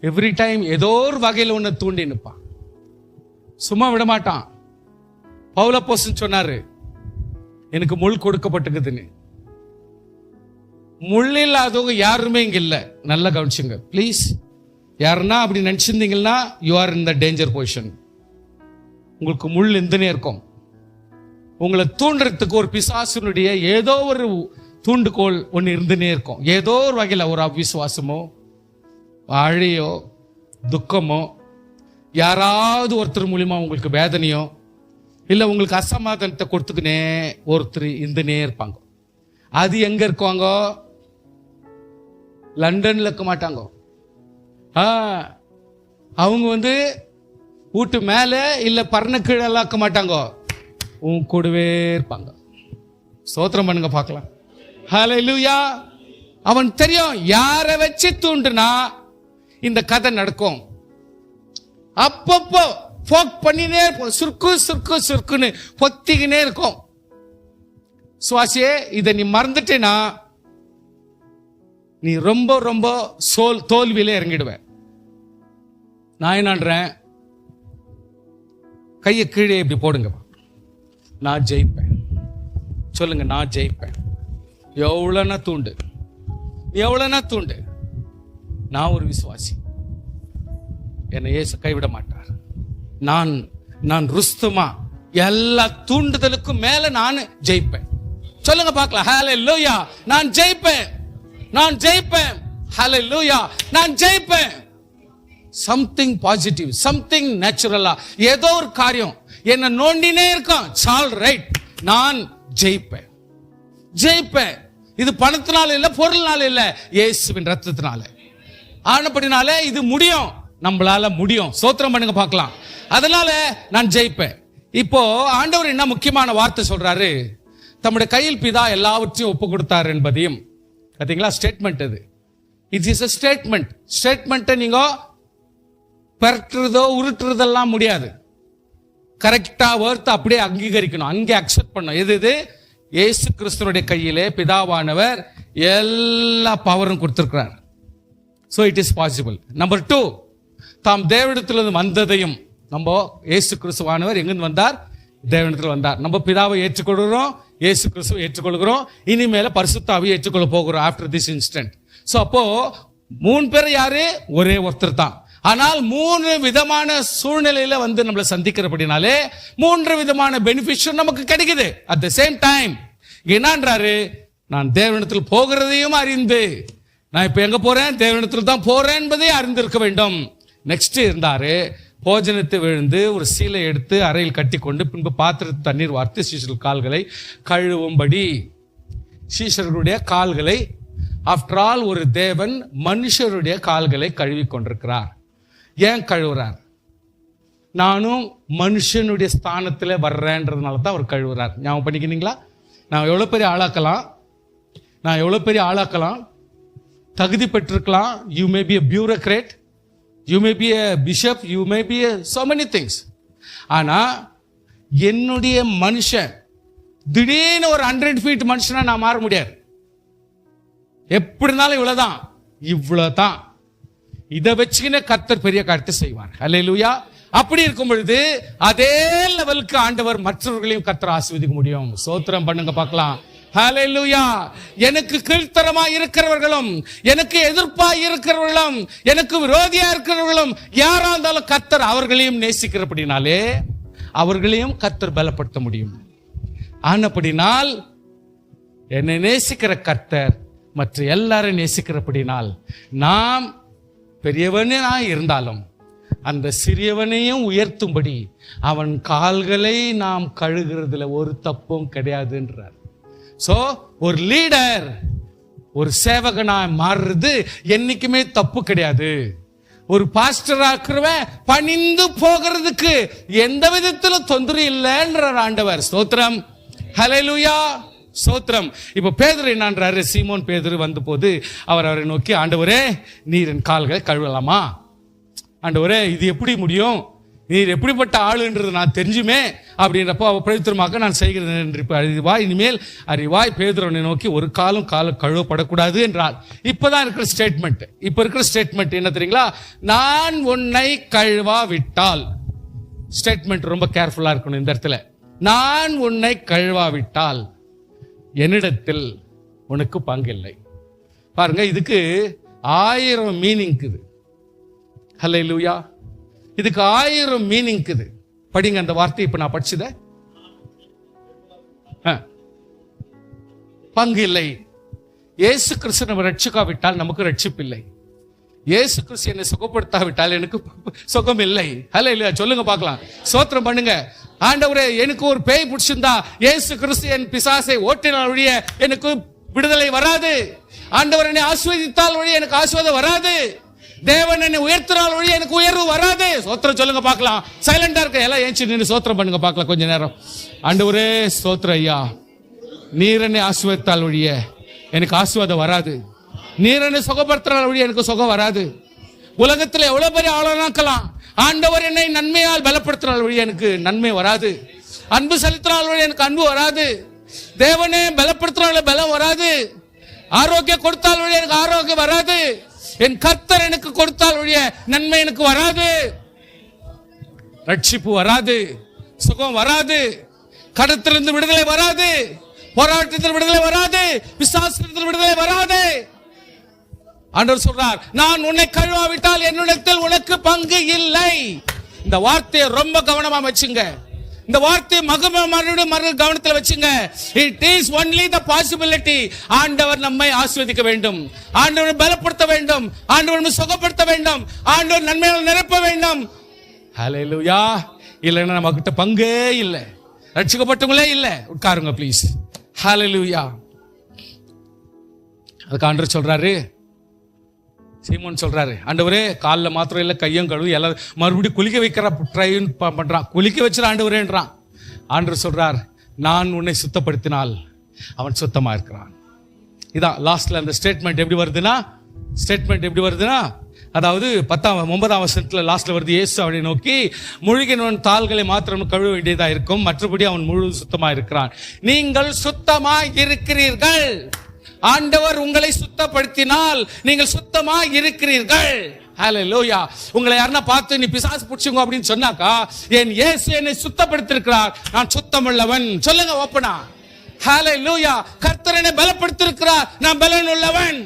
எவ்ரி டைம் ஏதோ ஒரு வகையில் ஒன்று தூண்டி நிற்பான். சும்மா விட மாட்டான். பவுலப்போஸ்தலன் சொன்னாரு, எனக்கு முள் கொடுக்கப்பட்டிருக்குதுன்னு. முள் இல்லாதவங்க யாருமே இங்க இல்ல. நல்லா கவனிச்சுங்க ப்ளீஸ். யாருன்னா அப்படி நினைச்சிருந்தீங்கன்னா you are in the danger position. உங்களுக்கு முள் இருந்துனே இருக்கும். உங்களை தூண்டுறதுக்கு ஒரு பிசாசுனுடைய ஏதோ ஒரு தூண்டுகோல் ஒன்று இருந்துனே இருக்கும். ஏதோ ஒரு வகையில் ஒரு அவிசுவாசமோ அழையோ துக்கமோ யாராவது ஒருத்தர் மூலியமா உங்களுக்கு வேதனையோ இல்லை உங்களுக்கு அசமாதானத்தை கொடுத்துக்கினே ஒருத்தர் இருந்துனே இருப்பாங்க. அது எங்க இருக்குவாங்க? லண்டன்ல இருக்க மாட்டாங்க. அவங்க வீட்டு மேல இல்ல பர்ண கீழெல்லாம் இருக்க மாட்டாங்க. உன் கூடவே இருப்பாங்க. ஸ்தோத்திரம் பண்ணுங்க பார்க்கலாம். ஹல்லேலூயா. அவன் தெரியும் யாரை வச்சு தூண்டுனா இந்த கதை நடக்கும். அப்பப்போ போக் பண்ணினே இருக்கும், சுருக்குன்னு பொத்திக்கினே இருக்கும். சுவாசியே, இதை நீ மறந்துட்டேனா நீ ரொம்ப ரொம்ப தோல்வியில இறங்கிடுவ. நான் என்னன்றேன், கையை கீழே இப்படி போடுங்க, நான் ஜெயிப்பேன். சொல்லுங்க, நான் ஜெயிப்பேன். எவ்வளோனா தூண்டு, நான் ஒரு விசுவாசி. என்னை இயேசு கைவிட மாட்டார். நான் ருஸ்துமா எல்லா தூண்டுதலுக்கும் மேல நான் ஜெயிப்பேன். சொல்லுங்க பார்க்கலாம். ஹல்லேலூயா. நான் ஜெயிப்பேன். ஹல்லேலூயா. நான் ஜெயிப்பேன். சம்திங் பாசிட்டிவ், சம்திங் நேச்சுரலா, ஏதோ ஒரு காரியம் என்ன நோண்டினே இருக்கும். ஆல் ரைட், நான் ஜெயிப்பேன். இது பணத்தினால இல்ல, பொருள்னால இல்ல, இயேசுவின் ரத்தத்தினால. ஆனபடினால இது முடியும், நம்மளால முடியும். ஸ்தோத்திரம் பண்ணுங்க பார்க்கலாம். அதனால நான் ஜெயிப்பேன். இப்போ ஆண்டவர் என்ன முக்கியமான வார்த்தை சொல்றாரு, தம்முடைய கையில் பிதா எல்லாவற்றையும் ஒப்பு கொடுத்தார் என்பதையும். பாத்தீங்களா, ஸ்டேட்மெண்ட் அது. It is a statement. நீங்க பரட்டுறதோ உருட்டுறதெல்லாம் முடியாது. கரெக்டா வேர்த்து அப்படியே அங்கீகரிக்கணும், அங்கே அக்செப்ட் பண்ணணும். எது இயேசு கிறிஸ்துனுடைய கையிலே பிதாவானவர் எல்லா பவரும் கொடுத்திருக்கிறார். So it is possible. Number 2, தாம் தேவனிடத்திலிருந்து வந்ததையும், நம்ம இயேசு கிறிஸ்துவானவர் எங்கிருந்து வந்தார்? தேவனிடத்தில் வந்தார். நம்ம பிதாவை ஏற்றுக்கொள்கிறோம், இயேசு கிறிஸ்துவை ஏற்றுக்கொள்கிறோம், இனிமேல பரிசுத்த ஆவியை ஏற்றுக்கொள்ள போகிறோம் ஆஃப்டர் திஸ் இன்ஸ்டன்ட். சோ அப்போ 3 பேர் யாரு? ஒரே ஒருத்தர் தான். ஆனால் 3 விதமான சூழ்நிலையில நம்மளை சந்திக்கிறபடினாலே 3 விதமான பெனிஃபிட் நமக்கு கிடைக்குது அட் த சேம் டைம். என்னன்றாரு, நான் தேவனிடத்தில் போகிறதையும் அறிந்து, நான் இப்ப எங்க போறேன்? தேவனிடத்தில் தான் போறேன் என்பதை அறிந்திருக்க வேண்டும். நெக்ஸ்ட் இருந்தாரு, போஜனத்தை விழுந்து ஒரு சீலை எடுத்து அறையில் கட்டி கொண்டு பின்பு பாத்திரத்தில் தண்ணீர் வார்த்து சீஷர்கள் கால்களை கழுவும்படி. சீஷர்களுடைய கால்களை, ஆஃப்டர் ஆல் ஒரு தேவன் மனுஷருடைய கால்களை கழுவி கொண்டிருக்கிறார். ஏன் கழுவுறார்? நானும் மனுஷனுடைய ஸ்தானத்துல வர்றேன்றதுனால தான் அவர் கழுவுறார். ஞாபகம் பண்ணிக்கிறீங்களா? நான் எவ்வளவு பெரிய ஆளாக்கலாம், தகுதி பெற்றிருக்கலாம். You may be a bureaucrat, you may be a bishop, you may be so many things. ஆனா என்னுடைய மனுஷன் திடீர்னு ஒரு 100 feet மனுஷனா நான் மாற முடியாது. எப்படி இருந்தாலும் இவ்வளவுதான். இதை வச்சுக்கினே கர்த்தர் பெரிய காரியத்தை செய்வார். ஹல்லேலூயா. அப்படி இருக்கும் பொழுது அதே லெவலுக்கு ஆண்டவர் மற்றவர்களையும் கர்த்தர் ஆசீர்வதிக்க முடியும். ஸ்தோத்திரம் பண்ணுங்க பார்க்கலாம். ஹல்லேலூயா. எனக்கு கீழ்த்தரமா இருக்கிறவர்களும், எனக்கு எதிர்ப்பா இருக்கிறவர்களும், எனக்கு விரோதியா இருக்கிறவர்களும் யாரா இருந்தாலும் கர்த்தர் அவர்களையும் நேசிக்கிறபடினாலே அவர்களையும் கர்த்தர் பலப்படுத்த முடியும். ஆனபடினால் என்னை நேசிக்கிற கர்த்தர் மற்ற எல்லாரும் நேசிக்கிறபடினால், நாம் பெரியவனா இருந்தாலும் அந்த சிறியவனையும் உயர்த்தும்படி அவன் கால்களை நாம் கழுகுறதுல ஒரு தப்பும் கிடையாதுன்றார். சோ ஒரு லீடர், ஒரு சேவகனா மாறுறது என்னைக்குமே தப்பு கிடையாது. ஒரு பாஸ்டரா இருக்கிறவன் பணிந்து போகிறதுக்கு எந்த விதத்திலும் தொந்தரவு இல்லைன்றார் ஆண்டவர். ஸ்தோத்திரம். ஹல்லேலூயா. ஸ்தோத்திரம். இப்ப பேதுரு என்னன்றாரு? சீமோன் பேதுரு வந்த போது அவரை நோக்கி, ஆண்டவரே நீர் என் கால்களை கழுவலாமா? ஆண்டவரே இது எப்படி முடியும்? நீர் எப்படிப்பட்ட ஆளுன்றது நான் தெரிஞ்சுமே அப்படின்றப்போ அவர் பிரதித்திரமாக நான் செய்கிறேன் அறிவாய், இனிமேல் அறிவாய். பேதுருவை நோக்கி ஒரு காலம் கழுவப்படக்கூடாது என்றார். இப்பதான் இருக்கிற ஸ்டேட்மெண்ட் என்ன தெரியுங்களா? நான் உன்னை கழுவாவிட்டால். ஸ்டேட்மெண்ட் ரொம்ப கேர்ஃபுல்லா இருக்கணும் இந்த இடத்துல. நான் உன்னை கழுவாவிட்டால் என்னிடத்தில் உனக்கு பங்கில்லை. பாருங்க, இதுக்கு 1000 மீனிங் இருக்குது. ஹல்லேலூயா. இதுக்கு 1000 மீனிங் இருக்குது. படிங்க அந்த வார்த்தை. இப்ப நான் படிச்சத பங்கு இல்லை. இயேசு கிறிஸ்து நம்ம ரட்சிக்காவிட்டால் நமக்கு ரட்சிப்பு இல்லை. இயேசு கிறிஸ்து என்னை சுகப்படுத்தாவிட்டால் எனக்கு சுகம் இல்லை. ஹல்லேலூயா. சொல்லுங்க பார்க்கலாம். ஸ்தோத்திரம் பண்ணுங்க. ஆண்டவரே, எனக்கு ஒரு பேய் பிடிச்சிருந்தா இயேசு கிறிஸ்து என் பிசாசை ஓட்டினால் ஒழிய எனக்கு விடுதலை வராது. ஆண்டவர் என்னை ஆசீர்வதித்தால் ஒழிய எனக்கு ஆசீர்வாதம் வராது. தேவன் என்னை உயர்த்தினால் ஒழிய எனக்கு உயர்வு வராது. ஸ்தோத்திரம் சொல்லுங்க பார்க்கலாம். சைலண்டா இருக்க எல்லாம் ஏஞ்சி நின்று ஸ்தோத்திரம் பண்ணுங்க பார்க்கலாம் கொஞ்ச நேரம். ஆண்டவரே ஸ்தோத்திரம் ஐயா. நீர் என்னை ஆசீர்வதித்தால் ஒழிய எனக்கு ஆசீர்வாதம் வராது. நீர் என்னை சுகப்படுத்தினால் ஒழிய எனக்கு சுகம் வராது. உலகத்தில் எவ்வளவு பெரிய ஆளாக்கலாம், ஆண்டவர் என்னை நன்மையால் பலப்படுத்தினால் ஒழிய எனக்கு நன்மை வராது. அன்பு செலுத்தினால் ஒழிய எனக்கு அன்பு வராது. தேவனே பலப்படுத்தினால பலம் வராது. ஆரோக்கியம் கொடுத்தால் ஒழிய எனக்கு ஆரோக்கியம் வராது. என் கர்த்தர் எனக்கு கொடுத்தால் ஒழிய நன்மை எனக்கு வராது. ரட்சிப்பு வராது, சுகம் வராது, கடத்திலிருந்து விடுதலை வராது, போராட்டத்தில் விடுதலை வராது, பிசாசிலிருந்து விடுதலை வராது. ஆண்டவர் சொல்றார், நான் உன்னை கழுவாவிட்டால் என்னிடத்தில் உனக்கு பங்கு இல்லை. இந்த வார்த்தையை ரொம்ப கவனமா வச்சுங்க. இந்த வார்த்தையை மறுபடியும் கவனத்தில் வச்சுங்க. It is only the possibility. ஆண்டவர் நம்மை ஆசீர்வதிக்க வேண்டும், ஆண்டவர் பலப்படுத்த வேண்டும், ஆண்டவர் சுகப்படுத்த வேண்டும், ஆண்டவர் நன்மையால் நிரப்ப வேண்டும். ஹல்லேலூயா. இல்லைன்னா நம்ம கிட்ட பங்கே இல்லை, ரட்சிக்கப்பட்டவங்களே இல்லை. உட்காருங்க ப்ளீஸ். ஹல்லேலூயா. அதுக்கு ஆண்டவர் சொல்றாரு, சீமோன் சொல்றாரு, ஆண்டவரே காலில் மாத்திரம் இல்லை கையும் கழுவு எல்லாம் மறுபடியும் குளிக்க வைக்கிற ட்ரைன் பண்றான், குளிக்க வச்சுற ஆண்டவரேன்றான். ஆண்டவர் சொல்றார், நான் உன்னை சுத்தப்படுத்தினால் அவன் சுத்தமா இருக்கிறான். இதான் லாஸ்ட்ல அந்த ஸ்டேட்மெண்ட் எப்படி வருதுன்னா, அதாவது 9ஆம் வசனத்துல லாஸ்ட்ல வருது, இயேசு அவனை நோக்கி, முழுகினவன் தாள்களை மாத்திரம் கழுவ வேண்டியதா இருக்கும், மற்றபடி அவன் முழு சுத்தமா இருக்கிறான். நீங்கள் சுத்தமா இருக்கிறீர்கள். ஆண்டவர் உங்களை சுத்தப்படுத்தினால் நீங்கள் சுத்தமா இருக்கிறீர்கள். ஹல்லேலூயா. உங்களை யாருன்னா பார்த்து நீ பிசாசு பிடிச்சுங்க அப்படின்னு சொன்னாக்கா, என் இயேசு என்னை சுத்தப்படுத்தியிருக்கிறார், நான் சுத்தமுள்ளவன் சொல்லுங்க ஓப்பனா. ஹல்லேலூயா. கர்த்தர் என்னை பலப்படுத்தியிருக்கிறார், நான் பலன் உள்ளவன்.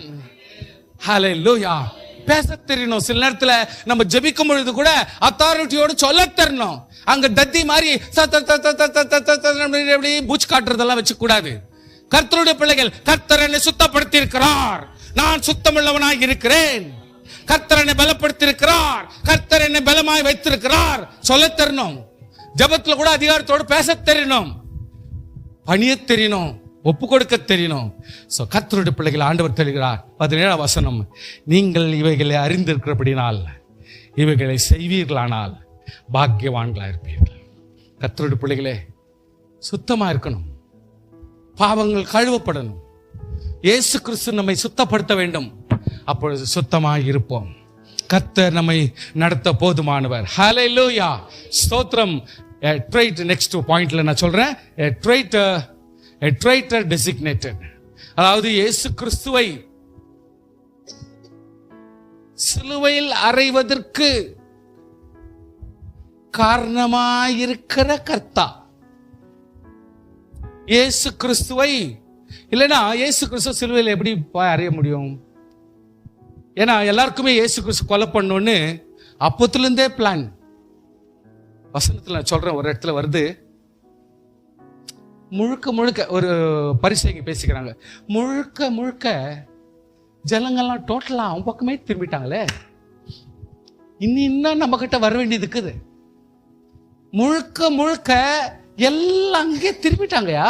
ஹல்லேலூயா. பேச தெரியணும். சில நேரத்துல நம்ம ஜெபிக்கும் பொழுது கூட அத்தாரிட்டியோடு சொல்ல தரணும். அங்க தத்தி மாதிரி பூச்சி காட்டுறதெல்லாம் வச்சு கூடாது. கர்த்தருடைய பிள்ளைகள், கர்த்தர் என்னை சுத்தப்படுத்தி இருக்கிறார், நான் சுத்தமுள்ளவனாய் இருக்கிறேன், கர்த்தர் என்னை பலப்படுத்தி இருக்கிறார், கர்த்தர் என்னை பலமாய் வைத்திருக்கிறார் சொல்ல தரணும். ஜெபத்துல கூட அதிகாரத்தோடு பேச தெரியணும், பணிய தெரியணும், ஒப்பு கொடுக்க தெரியணும். கர்த்தருடைய பிள்ளைகள் ஆண்டவர் தெரிகிறார். 17ஆம் வசனம், நீங்கள் இவைகளை அறிந்திருக்கிறபடினால் இவைகளை செய்வீர்களானால் பாக்கியவான்களா இருப்பீர்கள். கர்த்தருடைய பிள்ளைகளே சுத்தமா இருக்கணும், பாவங்கள் கழுவப்படணும். இயேசு கிறிஸ்து நம்மை சுத்தப்படுத்த வேண்டும், அப்பொழுது சுத்தமாக இருப்போம். கர்த்தர் நம்மை நடத்த போதுமானவர். ஹல்லேலூயா. ஸ்தோத்திரம். நெக்ஸ்ட் பாயிண்ட்ல நான் சொல்றேன், a traitor designated. அதாவது இயேசு கிறிஸ்துவை சிலுவையில் அறைவதற்கு காரணமாயிருக்கிற கர்த்தா இயேசு கிறிஸ்துவை, இல்லைன்னா இயேசு கிறிஸ்துவ சிலுவையில் எப்படி அறைய முடியும்? ஏன்னா எல்லாருக்குமே இயேசு கிறிஸ்து கொலை பண்ணணும்னு அப்பத்திலிருந்தே பிளான். வசனத்தில் நான் சொல்றேன், ஒரு இடத்துல வருது, முழுக்க ஒரு பரிசைங்க பேசிக்கிறாங்க, முழுக்க ஜனங்கள்லாம் டோட்டலா அவன் பக்கமே திரும்பிட்டாங்களே, இன்னும் நம்ம கிட்ட வர வேண்டியது இருக்குது. முழுக்க எல்லாம் அங்கே திரும்பிட்டாங்கயா.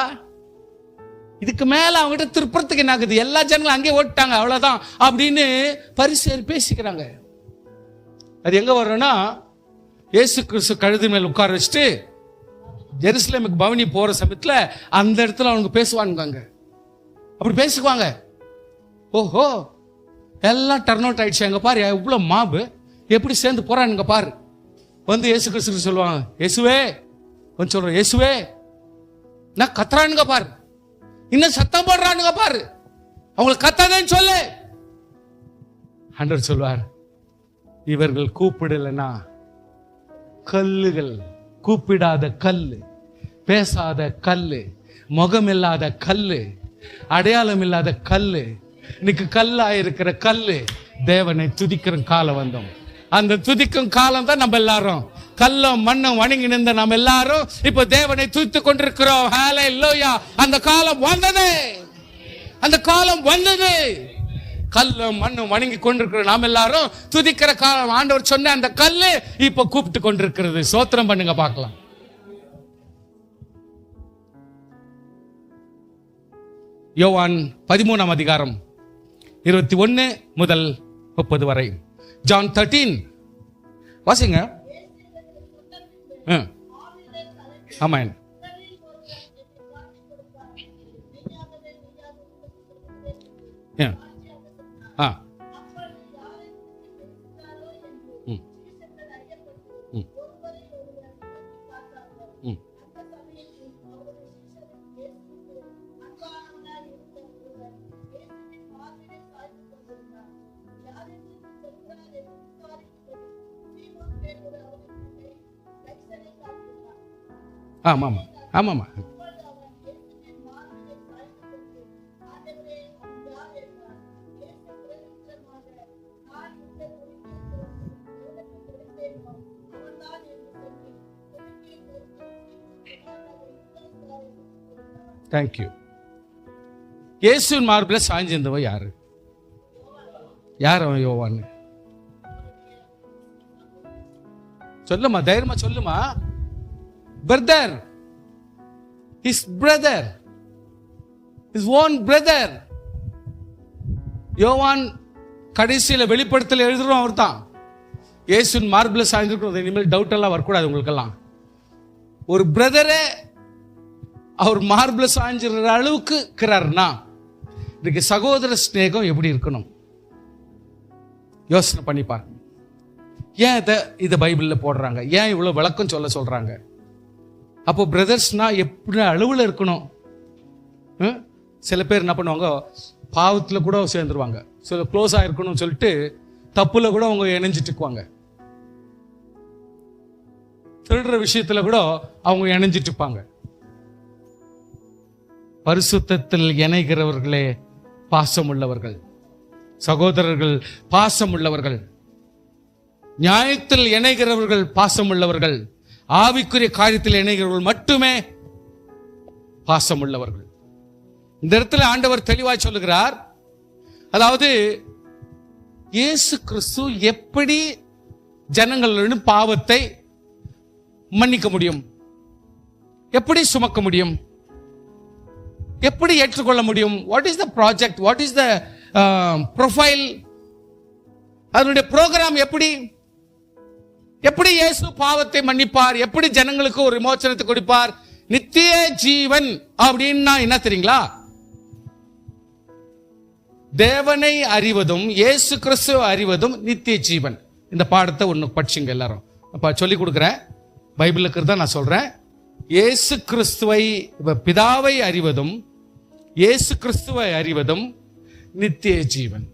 இதுக்கு மேல அவங்ககிட்ட திருப்பறதுக்கு என்ன ஆகுது? எல்லா ஜனங்களும் அங்கே ஓட்டாங்க, அவ்வளவுதான் அப்படின்னு பரிசேயர் பேசிக்கிறாங்க. அது எங்க வர்றோம்னா, இயேசு கிறிஸ்து கழுது மேல் உட்கார வச்சுட்டு ஜெருசலேமுக்கு பவனி போற சமயத்துல அந்த இடத்துல அவங்க பேசுவாங்க. அப்படி பேசுவாங்க. ஓஹோ, எல்லாம் டர்ன் அவுட் ஆயிடுச்சு, அங்க பாரு இவ்வளவு மாபு எப்படி சேர்ந்து போறானுங்க பாரு. வந்து இயேசு கிறிஸ்து சொல்லுவாங்க, இயேசுவே கொஞ்சம் சொல்றேன், இயேசுவே நான் கத்துறானுங்க பாரு, இன்னும் சத்தம் போடுறானுங்க பாரு, அவங்களுக்கு கத்தாதேன்னு சொல்லு. ஆண்டவர் சொல்வார், இவர்கள் கூப்பிடலன்னா கல்லுகள், கூப்பிடாத கல்லு, பேசாத கல்லு, முகம் இல்லாத கல்லு, அடையாளம் இல்லாத கல்லு, இன்னைக்கு கல்லா இருக்கிற கல்லு தேவனை துதிக்கிற காலம் வந்தோம். அந்த துதிக்கும் காலம் தான் நம்ம எல்லாரும். கல்லும் மண்ணும் வணங்கி நின்ற நம்ம எல்லாரும் இப்ப தேவனை துதித்து கொண்டிருக்கிறோம். ஹல்லேலூயா. அந்த காலம் வந்தது, அந்த காலம் வந்தது. கல்லும் மண்ணும் வணங்கி கொண்டிருக்கிற நாம் எல்லாரும் துதிக்கிற காலம். ஆண்டவர் சொன்ன அந்த கல்லு இப்ப கூப்பிட்டு கொண்டிருக்கிறது. சோத்திரம் பண்ணுங்க பார்க்கலாம். யோவான் 13ஆம் அதிகாரம் 21 முதல் 30 வரை. ஜான் 13 வாசிங்க. ஆமாம். ஆ ம் ம் ம் ஆமாம் ஆமாம்மா. தேங்க்யூ. இயேசுவின் மார்பில் சாய்ந்திருந்தவன் யாரு? யார் அவன்? யோவான். சொல்லுமா, தைரியமா சொல்லுமா. Brother, his brother, his own brother. யோவான் கடைசியில் வெளிப்படுத்தல எழுதுறோம் அவர் தான். இயேசுவின் மார்பில் சாய்ந்திருக்கிறோம். இனிமேல் டவுட் எல்லாம் வரக்கூடாது உங்களுக்கெல்லாம். ஒரு பிரதரை அவர் மார்பில் சாய்ஞ்சிற அளவுக்கு இருக்கிறார்னா இன்னைக்கு சகோதர ஸ்நேகம் எப்படி இருக்கணும் யோசனை பண்ணி பாருங்க. ஏன் இதை பைபிளில் போடுறாங்க? ஏன் இவ்வளோ விளக்கம் சொல்றாங்க? அப்போ பிரதர்ஸ்னா எப்படி அளவில் இருக்கணும்? சில பேர் என்ன பண்ணுவாங்க, பாவத்தில் கூட சேர்ந்துருவாங்க. சில க்ளோஸாக இருக்கணும்னு சொல்லிட்டு தப்புல கூட அவங்க இணைஞ்சிட்டுக்குவாங்க. திருடுற விஷயத்துல கூட அவங்க இணைஞ்சிட்டு இருப்பாங்க. பரிசுத்தத்தில் இணைகிறவர்களே பாசம் உள்ளவர்கள், சகோதரர்கள் பாசம் உள்ளவர்கள். நியாயத்தில் இணைகிறவர்கள் பாசம் உள்ளவர்கள், ஆவிக்குரிய காரியத்தில் இணைகிறவர்கள் மட்டுமே பாசம் உள்ளவர்கள். இந்த இடத்துல ஆண்டவர் தெளிவாய் சொல்லுகிறார். அதாவது இயேசு கிறிஸ்து எப்படி ஜனங்களின் பாவத்தை மன்னிக்க முடியும், எப்படி சுமக்க முடியும், எப்படி ஏற்றுக்கொள்ள முடியும்? What is the project, what is the profile, அதனுடைய ப்ரோக்ராம் எப்படி எப்படி இயேசு பாவத்தை மன்னிப்பார், எப்படி ஜனங்களுக்கு ஒரு விமோசனத்தை கொடுப்பார், நித்திய ஜீவன் அப்படின்னா என்ன தெரியுங்களா? தேவனை அறிவதும் இயேசு கிறிஸ்துவை அறிவதும் நித்திய ஜீவன். இந்த பாடத்தை ஒன்று படிச்சுங்க எல்லாரும். அப்ப சொல்லி கொடுக்குறேன், பைபிள் இருக்கிறதா நான் சொல்றேன். இயேசு கிறிஸ்துவை பிதாவை அறிவதும் இயேசு கிறிஸ்துவை அறிவதும் நித்திய ஜீவன்.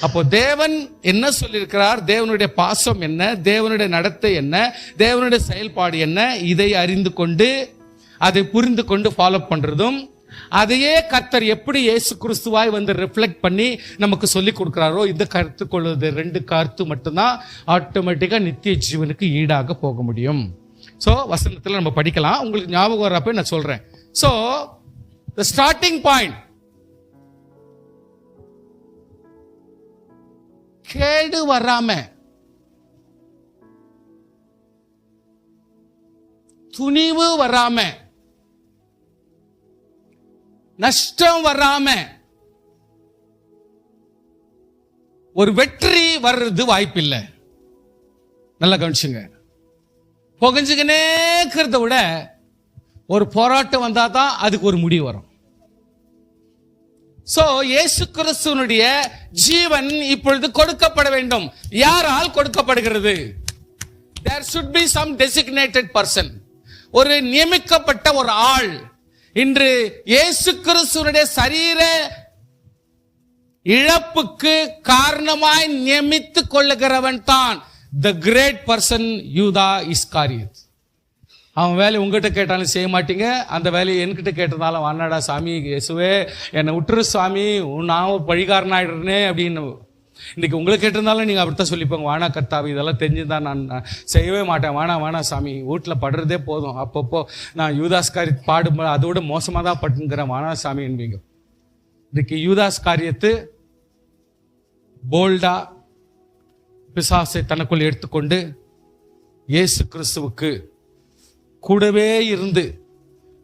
அப்போ தேவன் என்ன சொல்லியிருக்கிறார், தேவனுடைய பாசம் என்ன, தேவனுடைய நடத்தை என்ன, தேவனுடைய செயல்பாடு என்ன, இதை அறிந்து கொண்டு அதை புரிந்து கொண்டு ஃபாலோ பண்றதும், அதையே கர்த்தர் எப்படி இயேசு கிறிஸ்துவாய் வந்து ரிஃப்ளெக்ட் பண்ணி நமக்கு சொல்லி கொடுக்கிறாரோ, இந்த கருத்து கொள்வது ரெண்டு கருத்து மட்டும்தான் ஆட்டோமேட்டிக்கா நித்திய ஜீவனுக்கு ஈடாக போக முடியும். சோ வசனத்துல நம்ம படிக்கலாம், உங்களுக்கு ஞாபகம் வர்றப்ப நான் சொல்றேன். சோ the starting point, கேடு வராம, துணிவு வராம, நஷ்டம் வராம ஒரு வெற்றி வர்றது வாய்ப்பில்லை. நல்லா கவனிச்சுங்க. புகஞ்சுக்கினே இருக்கிறத விட ஒரு போராட்டம் வந்தா தான் அதுக்கு ஒரு முடிவு வரும். சோ இயேசு கிறிஸ்துவினுடைய ஜீவன் இப்பொழுது கொடுக்கப்பட வேண்டும். யாரால் கொடுக்கப்படுகிறது? There should be some designated person, ஒரு நியமிக்கப்பட்ட ஒரு ஆள். இன்று இயேசு கிறிஸ்துவினுடைய சரீர இழப்புக்கு காரணமாய் நியமித்துக் கொள்ளுகிறவன் தான் the great person யூதா இஸ்காரியோத். அவன் வேலையை உங்ககிட்ட கேட்டாலும் செய்ய மாட்டீங்க, அந்த வேலையை என்கிட்ட கேட்டதாலும் வானாடா சாமி, இயேசுவே என்னை விட்டுரு சாமி, நான் பழிகாரன் ஆயிடுறேனே அப்படின்னு. இன்னைக்கு உங்களை கேட்டிருந்தாலும் நீங்க அப்படித்தான் சொல்லிப்பாங்க, வானா கர்த்தாவி இதெல்லாம் தெரிஞ்சுதான் நான் செய்யவே மாட்டேன், வானா சாமி, வீட்டில் படுறதே போதும், அப்பப்போ நான் யூதாஸ்காரி பாடும்போது அதோட மோசமாக தான் பட்டுங்கிறேன், வானா சாமி என்பீங்க. இன்னைக்கு யூதாஸ்காரியத்து போல்டா பிசாசை தனக்குள் எடுத்துக்கொண்டு இயேசு கிறிஸ்துவுக்கு கூடவே இருந்து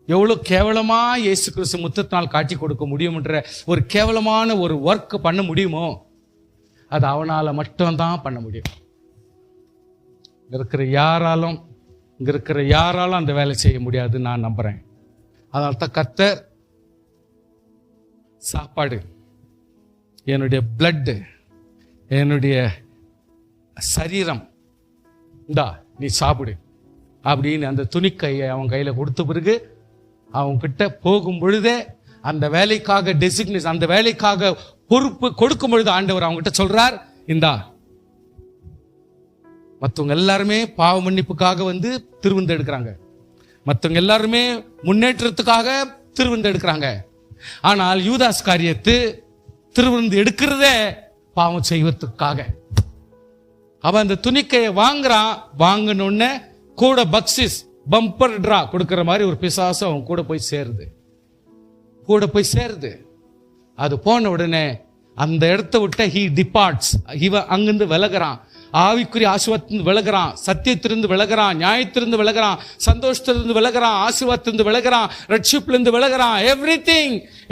எவ்வளவு கேவலமா இயேசு கிறிஸ்து முத்தத்தினால் காட்டி கொடுக்க முடியும்ன்ற ஒரு கேவலமான ஒரு ஒர்க் பண்ண முடியுமோ, அது அவனால மட்டும்தான் பண்ண முடியும். இங்க இருக்கிற யாராலும் அந்த வேலை செய்ய முடியாதுன்னு நான் நம்புறேன். அதனால தான் கர்த்தர் சாப்பாடு என்னுடைய பிளட், என்னுடைய சரீரம், இந்தா நீ சாப்பிடு அப்படின்னு அந்த துணிக்கையை அவன் கையில் கொடுத்த பிறகு அவங்க கிட்ட போகும் பொழுதே அந்த வேலைக்காக டெசிக்னேஷன், அந்த வேலைக்காக பொறுப்பு கொடுக்கும் பொழுது ஆண்டவர் அவங்ககிட்ட சொல்றார், இந்தா. மற்றவங்க எல்லாருமே பாவ மன்னிப்புக்காக வந்து திருவிந்து எடுக்கிறாங்க, மற்றவங்க எல்லாருமே முன்னேற்றத்துக்காக திருவிந்து எடுக்கிறாங்க. ஆனால் யூதாஸ் காரியத்து திருவிந்து எடுக்கிறதே பாவம் செய்வதற்காக. அவன் அந்த துணிக்கையை வாங்குறான். வாங்கினோடனே கூட பக்சிஸ், பம்பர் ட்ரா கொடுக்கிற மாதிரி ஒரு பிசாசு அவன் கூட போய் சேருது. அது போன உடனே அந்த இடத்த விட்ட ஹி டிபார்ட்ஸ், இவன் அங்கிருந்து விலகிறான், ஆவிக்குரிய ஆசீர்வாதத்திலிருந்து விலகிறான், சத்தியத்திலிருந்து விலகிறான், நியாயத்திலிருந்து விலகிறான், சந்தோஷத்திலிருந்து விலகிறான், ஆசீர்வாதத்திலிருந்து விலகிறான், ரட்சிப்பிலிருந்து விலகிறான்,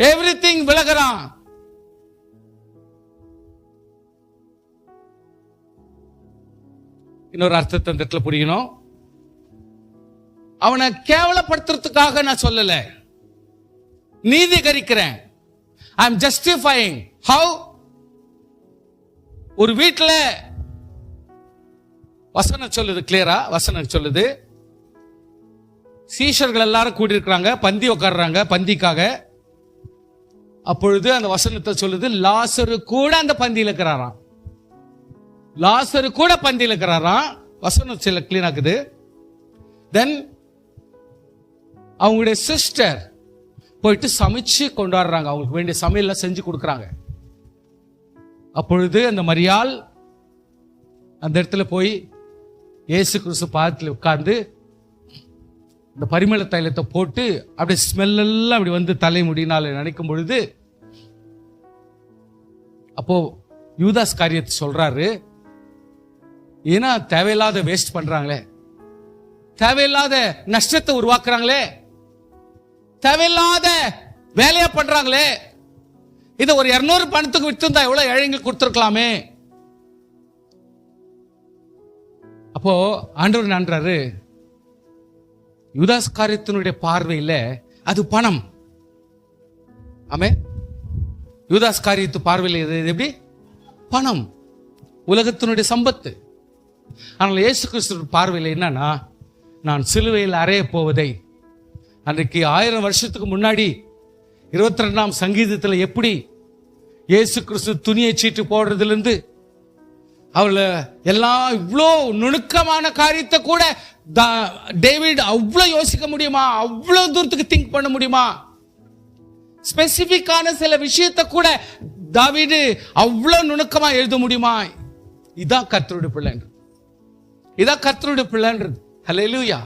எவ்ரிதிங் விலகிறான். இன்னொரு அர்த்தத்தை அந்த இடத்துல புரியணும். அவனை கேவலப்படுத்துறதுக்காக நான் சொல்லல, நீதிகரிக்கிறேன். ஐ அம் ஜஸ்டிஃபையிங். ஹவ்? ஒரு வீட்டில் வசனம் சொல்லுது, கிளியரா வசனம் சொல்லுது, சீஷர்கள் எல்லாரும் கூடியிருக்கிறாங்க, பந்தி உட்கார்றாங்க பந்திக்காக. அப்பொழுது அந்த வசனத்தை சொல்லுது, லாசரு கூட அந்த பந்தியில் இருக்கிறாராம். லாசரு கூட பந்தியில் இருக்கிறாராம். வசனம் சில கிளீன் ஆகுது. தென் அவங்களுடைய சிஸ்டர் போயிட்டு சமைச்சு கொண்டாடுறாங்க, அவங்களுக்கு வேண்டிய சமையல்லாம் செஞ்சு கொடுக்குறாங்க. அப்பொழுது அந்த மரியாள் அந்த இடத்துல போய் இயேசு கிறிஸ்து பாதத்தில் உட்கார்ந்து இந்த பரிமள தைலத்தை போட்டு அப்படியே ஸ்மெல் எல்லாம் அப்படி வந்து தலைமுடினால நினைக்கும் பொழுது, அப்போ யூதாஸ் காரியத்தை சொல்றாரு, ஏன்னா தேவையில்லாத வேஸ்ட் பண்றாங்களே, தேவையில்லாத நஷ்டத்தை உருவாக்குறாங்களே, தேவையில்லாத வேலையா பண்றாங்களே, இதை ஒரு 200 பணத்துக்கு விட்டுருந்தா எவ்வளவு ஏழைங்களுக்கு கொடுத்துருக்கலாமே. அப்போ ஆண்டவர் நன்றாரு, யூதாஸ் காரியத்தினுடைய பார்வையில் அது பணம். ஆமே, யூதாஸ் காரியத்து பார்வையில் இது எப்படி? பணம், உலகத்தினுடைய சம்பத்து. ஆனால் இயேசு கிறிஸ்து பார்வையில் என்னன்னா, நான் சிலுவையில் அறைய போவதை, அன்றைக்கு 1000 வருஷத்துக்கு முன்னாடி 22ஆம் சங்கீதத்தில் எப்படி இயேசு கிறிஸ்து துணியை சீட்டு போடுறதுலேருந்து அவளை எல்லாம் இவ்வளோ நுணுக்கமான காரியத்தை கூட டேவிட் அவ்வளோ யோசிக்க முடியுமா? அவ்வளோ தூரத்துக்கு திங்க் பண்ண முடியுமா? ஸ்பெசிபிக்கான சில விஷயத்தை கூட தாவீது அவ்வளோ நுணுக்கமா எழுத முடியுமா? இதான் கர்த்தருடைய பிள்ளைன்றது, இதான் கர்த்தருடைய பிள்ளைன்றது. ஹல்லேலூயா.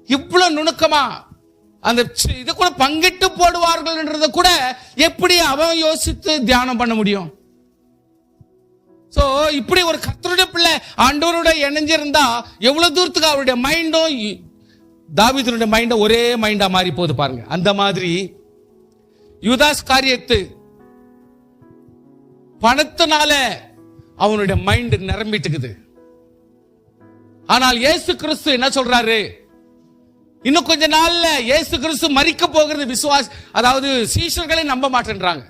இவ்வளவு நுணுக்கமா அந்த இது கூட பங்கிட்டு போடுவார்கள்ன்றத கூட எப்படி அவன் யோசித்து தியானம் பண்ண முடியும்? சோ இப்படி ஒரு கர்த்தருடைய பிள்ளை ஆண்டவரோட இணைஞ்சிருந்தா எவ்வளவு தூரத்துக்கு அவருடைய மைண்டும் தாவீதுடைய மைண்டும் ஒரே மைண்டா மாறி போகுது பாருங்க. அந்த மாதிரி யூதாஸ் காரியத்து பணத்தினால அவனுடைய மைண்ட் நிரம்பிட்டுக்குது. ஆனால் இயேசு கிறிஸ்து என்ன சொல்றாரு? இன்னும் கொஞ்ச நாள்ல இயேசு கிறிஸ்து மரிக்க போகிறது. விசுவாஸ், அதாவது சீஷர்களை நம்ப மாட்டேன்றாங்க.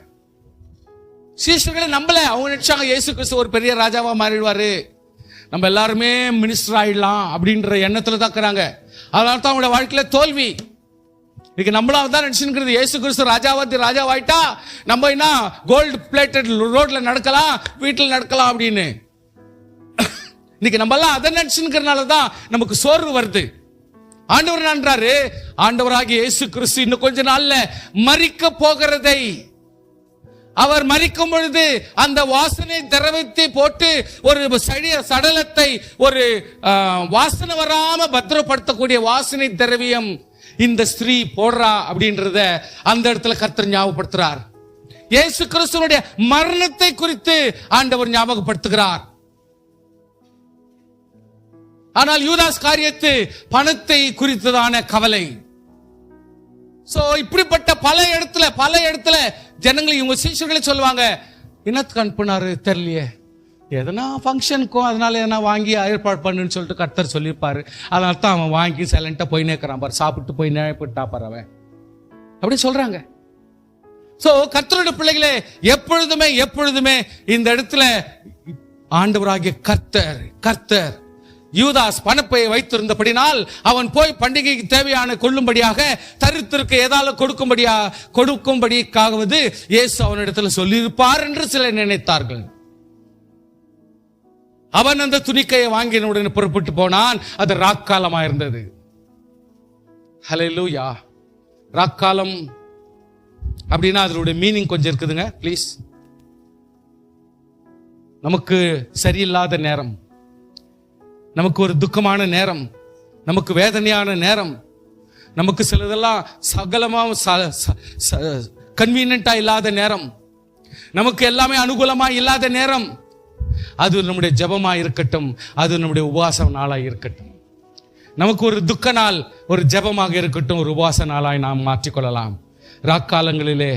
சீஷர்களை நம்பல. அவங்க நினைச்சாங்க இயேசு கிறிஸ்து ஒரு பெரிய ராஜாவா மாறிடுவாரு, நம்ம எல்லாருமே மினிஸ்டர் ஆயிடலாம் அப்படின்ற எண்ணத்துல தான் இருக்கிறாங்க. அதனால தான் அவங்களோட வாழ்க்கையில தோல்வி. இன்னைக்கு நம்மளாம் தான் நினைச்சுக்கிறது, இயேசு கிறிஸ்து ராஜாவாயிட்டா நம்ம என்ன கோல்டு பிளேட்டட் ரோட்ல நடக்கலாம், வீட்டில் நடக்கலாம் அப்படின்னு. இன்னைக்கு நம்ம எல்லாம் அதை நினைச்சுக்கிறதுனால தான் நமக்கு சோர்வு வருது. ஆண்டவர் நன்றாரு, ஆண்டவராகிய இயேசு கிறிஸ்து இன்னும் கொஞ்ச நாள்ல மரிக்க போகிறதை, அவர் மரிக்கும் பொழுது அந்த வாசனை திரவியத்தை போட்டு ஒரு சடலத்தை ஒரு வாசனை வராம பத்திரப்படுத்தக்கூடிய வாசனை திரவியம் இந்த ஸ்திரீ போடுறா அப்படின்றத அந்த இடத்துல கர்த்தர் ஞாபகப்படுத்துறார். இயேசு கிறிஸ்துவினுடைய மரணத்தை குறித்து ஆண்டவர் ஞாபகப்படுத்துகிறார். ஆனால் யூதாஸ் காரியத்து பணத்தை குறித்ததான கவலை. சோ இப்படிப்பட்ட பல இடத்துல ஜனங்களை இவங்க சீஷர்களை சொல்லுவாங்க, என்னத்துக்கு அனுப்புனாரு தெரியலையே, எதனா ஃபங்க்ஷனுக்கும் அதனால எதனா வாங்கி ஏற்பாடு பண்ணுன்னு சொல்லிட்டு கர்த்தர் சொல்லியிருப்பாரு. அதனால தான் அவன் வாங்கி சைலண்டா போய் நேக்கிறான் பாரு, சாப்பிட்டு போய் நேப்பிட்டா பாரு அவன் அப்படி சொல்றாங்க. சோ கர்த்தருடைய பிள்ளைகளே, எப்பொழுதுமே இந்த இடத்துல ஆண்டவராகிய கர்த்தர் யூதாஸ் பணப்பையை வைத்திருந்தபடினால் அவன் போய் பண்டிகைக்கு தேவையான கொள்ளும்படியாக தரித்திற்கு ஏதாவது கொடுக்கும்படியாவது இயேசு அவனிடத்துல சொல்லியிருப்பார் என்று சிலர் நினைத்தார்கள். அவன் அந்த துணிக்கையை வாங்கின உடனே புறப்பட்டு போனான். அது ராக்காலமா இருந்தது. ஹல்லேலூயா. ராக்காலம் அப்படின்னா அதனுடைய மீனிங் கொஞ்சம் இருக்குதுங்க ப்ளீஸ். நமக்கு சரியில்லாத நேரம், நமக்கு ஒரு துக்கமான நேரம், நமக்கு வேதனையான நேரம், நமக்கு சிலதெல்லாம் சகலமா கன்வீனியன்டா இல்லாத நேரம், நமக்கு எல்லாமே அனுகூலமா இல்லாத நேரம், அது நம்முடைய ஜெபமா இருக்கட்டும், அது நம்முடைய உபவாச நாளாய் இருக்கட்டும். நமக்கு ஒரு துக்க நாள் ஒரு ஜெபமாக இருக்கட்டும், ஒரு உபவாச நாளாய் நாம் மாற்றிக்கொள்ளலாம். ராக்காலங்களிலே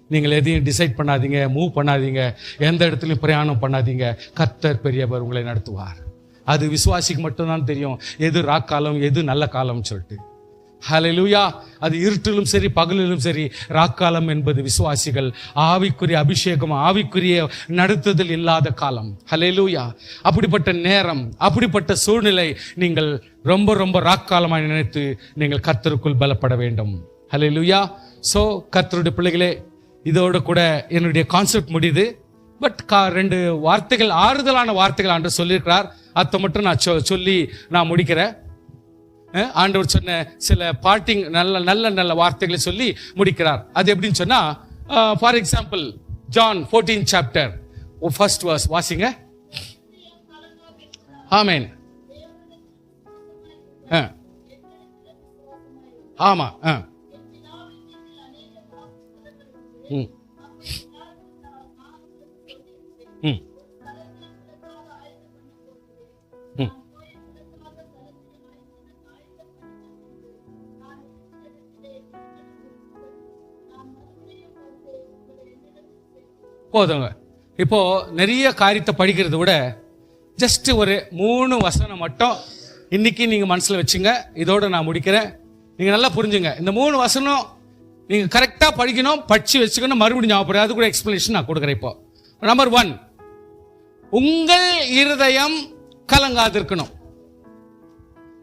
நீங்கள் எதையும் டிசைட் பண்ணாதீங்க, மூவ் பண்ணாதீங்க, எந்த இடத்துலையும் பிரயாணம் பண்ணாதீங்க. கர்த்தர் பெரியவர், உங்களை நடத்துவார். அது விசுவாசிக்கு மட்டும்தான் தெரியும் எது ராக்காலம் எது நல்ல காலம் சொல்லிட்டு. ஹல்லேலூயா. அது இருட்டிலும் சரி பகலிலும் சரி, ராக்காலம் என்பது விசுவாசிகள் ஆவிக்குரிய அபிஷேகம், ஆவிக்குரிய நடத்துதல் இல்லாத காலம். ஹல்லேலூயா. அப்படிப்பட்ட நேரம், அப்படிப்பட்ட சூழ்நிலை நீங்கள் ரொம்ப ராக்காலமாக நினைத்து நீங்கள் கர்த்தருக்குள் பலப்பட வேண்டும். ஹல்லேலூயா. சோ கர்த்தருடைய பிள்ளைகளே, இதோடு கூட என்னுடைய கான்செப்ட் முடியுது. பட் 2 வார்த்தைகள், ஆறுதலான வார்த்தைகள் ஆண்டவர் சொல்லியிருக்கிறார். அதை மட்டும் நான் சொல்லி நான் முடிக்கிறேன். ஆண்டவர் சொன்ன சில பார்ட்டிங் நல்ல வார்த்தைகளை சொல்லி முடிக்கிறார். அது எப்படின்னு சொன்னா, for example John 14 chapter 1st verse வாசிங்க. ஆமென். ஆமா. போதுங்க. இப்போ நிறைய காரியத்தை படிக்கிறத விட ஜஸ்ட் ஒரு 3 வசனம் மட்டும் இன்னைக்கு நீங்க மனசுல வச்சுங்க. இதோட நான் முடிக்கிறேன். நீங்க நல்லா புரிஞ்சுங்க. இந்த 3 வசனம் நீங்க கரெக்டா படிக்கணும், படிச்சு வச்சுக்கணும், மறுபடியும் ஞாபகம். அது கூட எக்ஸ்பிளனேஷன் நான் கொடுக்குறேன். இப்போ நம்பர் 1, உங்கள் இருதயம் கலங்காதிருக்கணும்.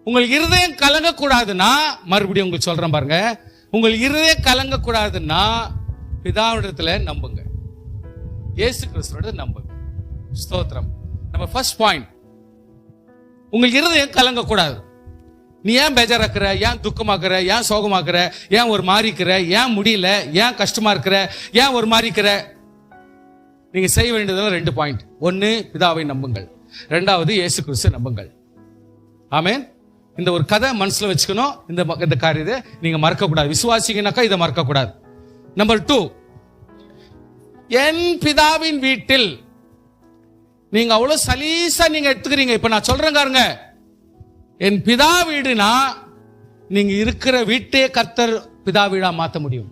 உங்கள் இருதயம் கலங்கக்கூடாதுன்னா, மறுபடியும் உங்களுக்கு சொல்றேன் பாருங்க, உங்கள் இருதயம் கலங்கக்கூடாதுன்னா பிதாவிடத்துல நம்புங்க, இயேசு கிறிஸ்துவோட நம்புங்க. ஸ்தோத்திரம். நம்ம ஃபர்ஸ்ட் பாயிண்ட், உங்கள் இருதயம் கலங்கக்கூடாது. நீ ஏன் பேஜாராக்குற, ஏன் துக்கமாக்குற, ஏன் சோகமாக்குற, ஏன் ஒரு மாறிக்கிற, ஏன் முடியல, ஏன் கஷ்டமா இருக்கிற, ஏன் ஒரு மாறிக்கிற? நீங்க செய்ய வேண்டியதெல்லாம் 2 பாயிண்ட். 1, பிதாவை நம்புங்கள். 2வது, இயேசு கிறிஸ்து நம்புங்கள். ஆமென். இந்த ஒரு கதை மனசுல வச்சுக்கணும். இந்த காரியத்தை நீங்க மறக்க கூடாது. விசுவாசிங்கனாக்கா இதை மறக்க கூடாது. நம்பர் 2, என் பிதாவின் வீட்டில். நீங்க அவ்வளவு சலீசா நீங்க எடுத்துக்கிறீங்க. இப்ப நான் சொல்றேன் பாருங்க, என் பிதா வீடுனா நீங்க இருக்கிற வீட்டையே கர்த்தர் பிதா வீடா மாத்த முடியும்.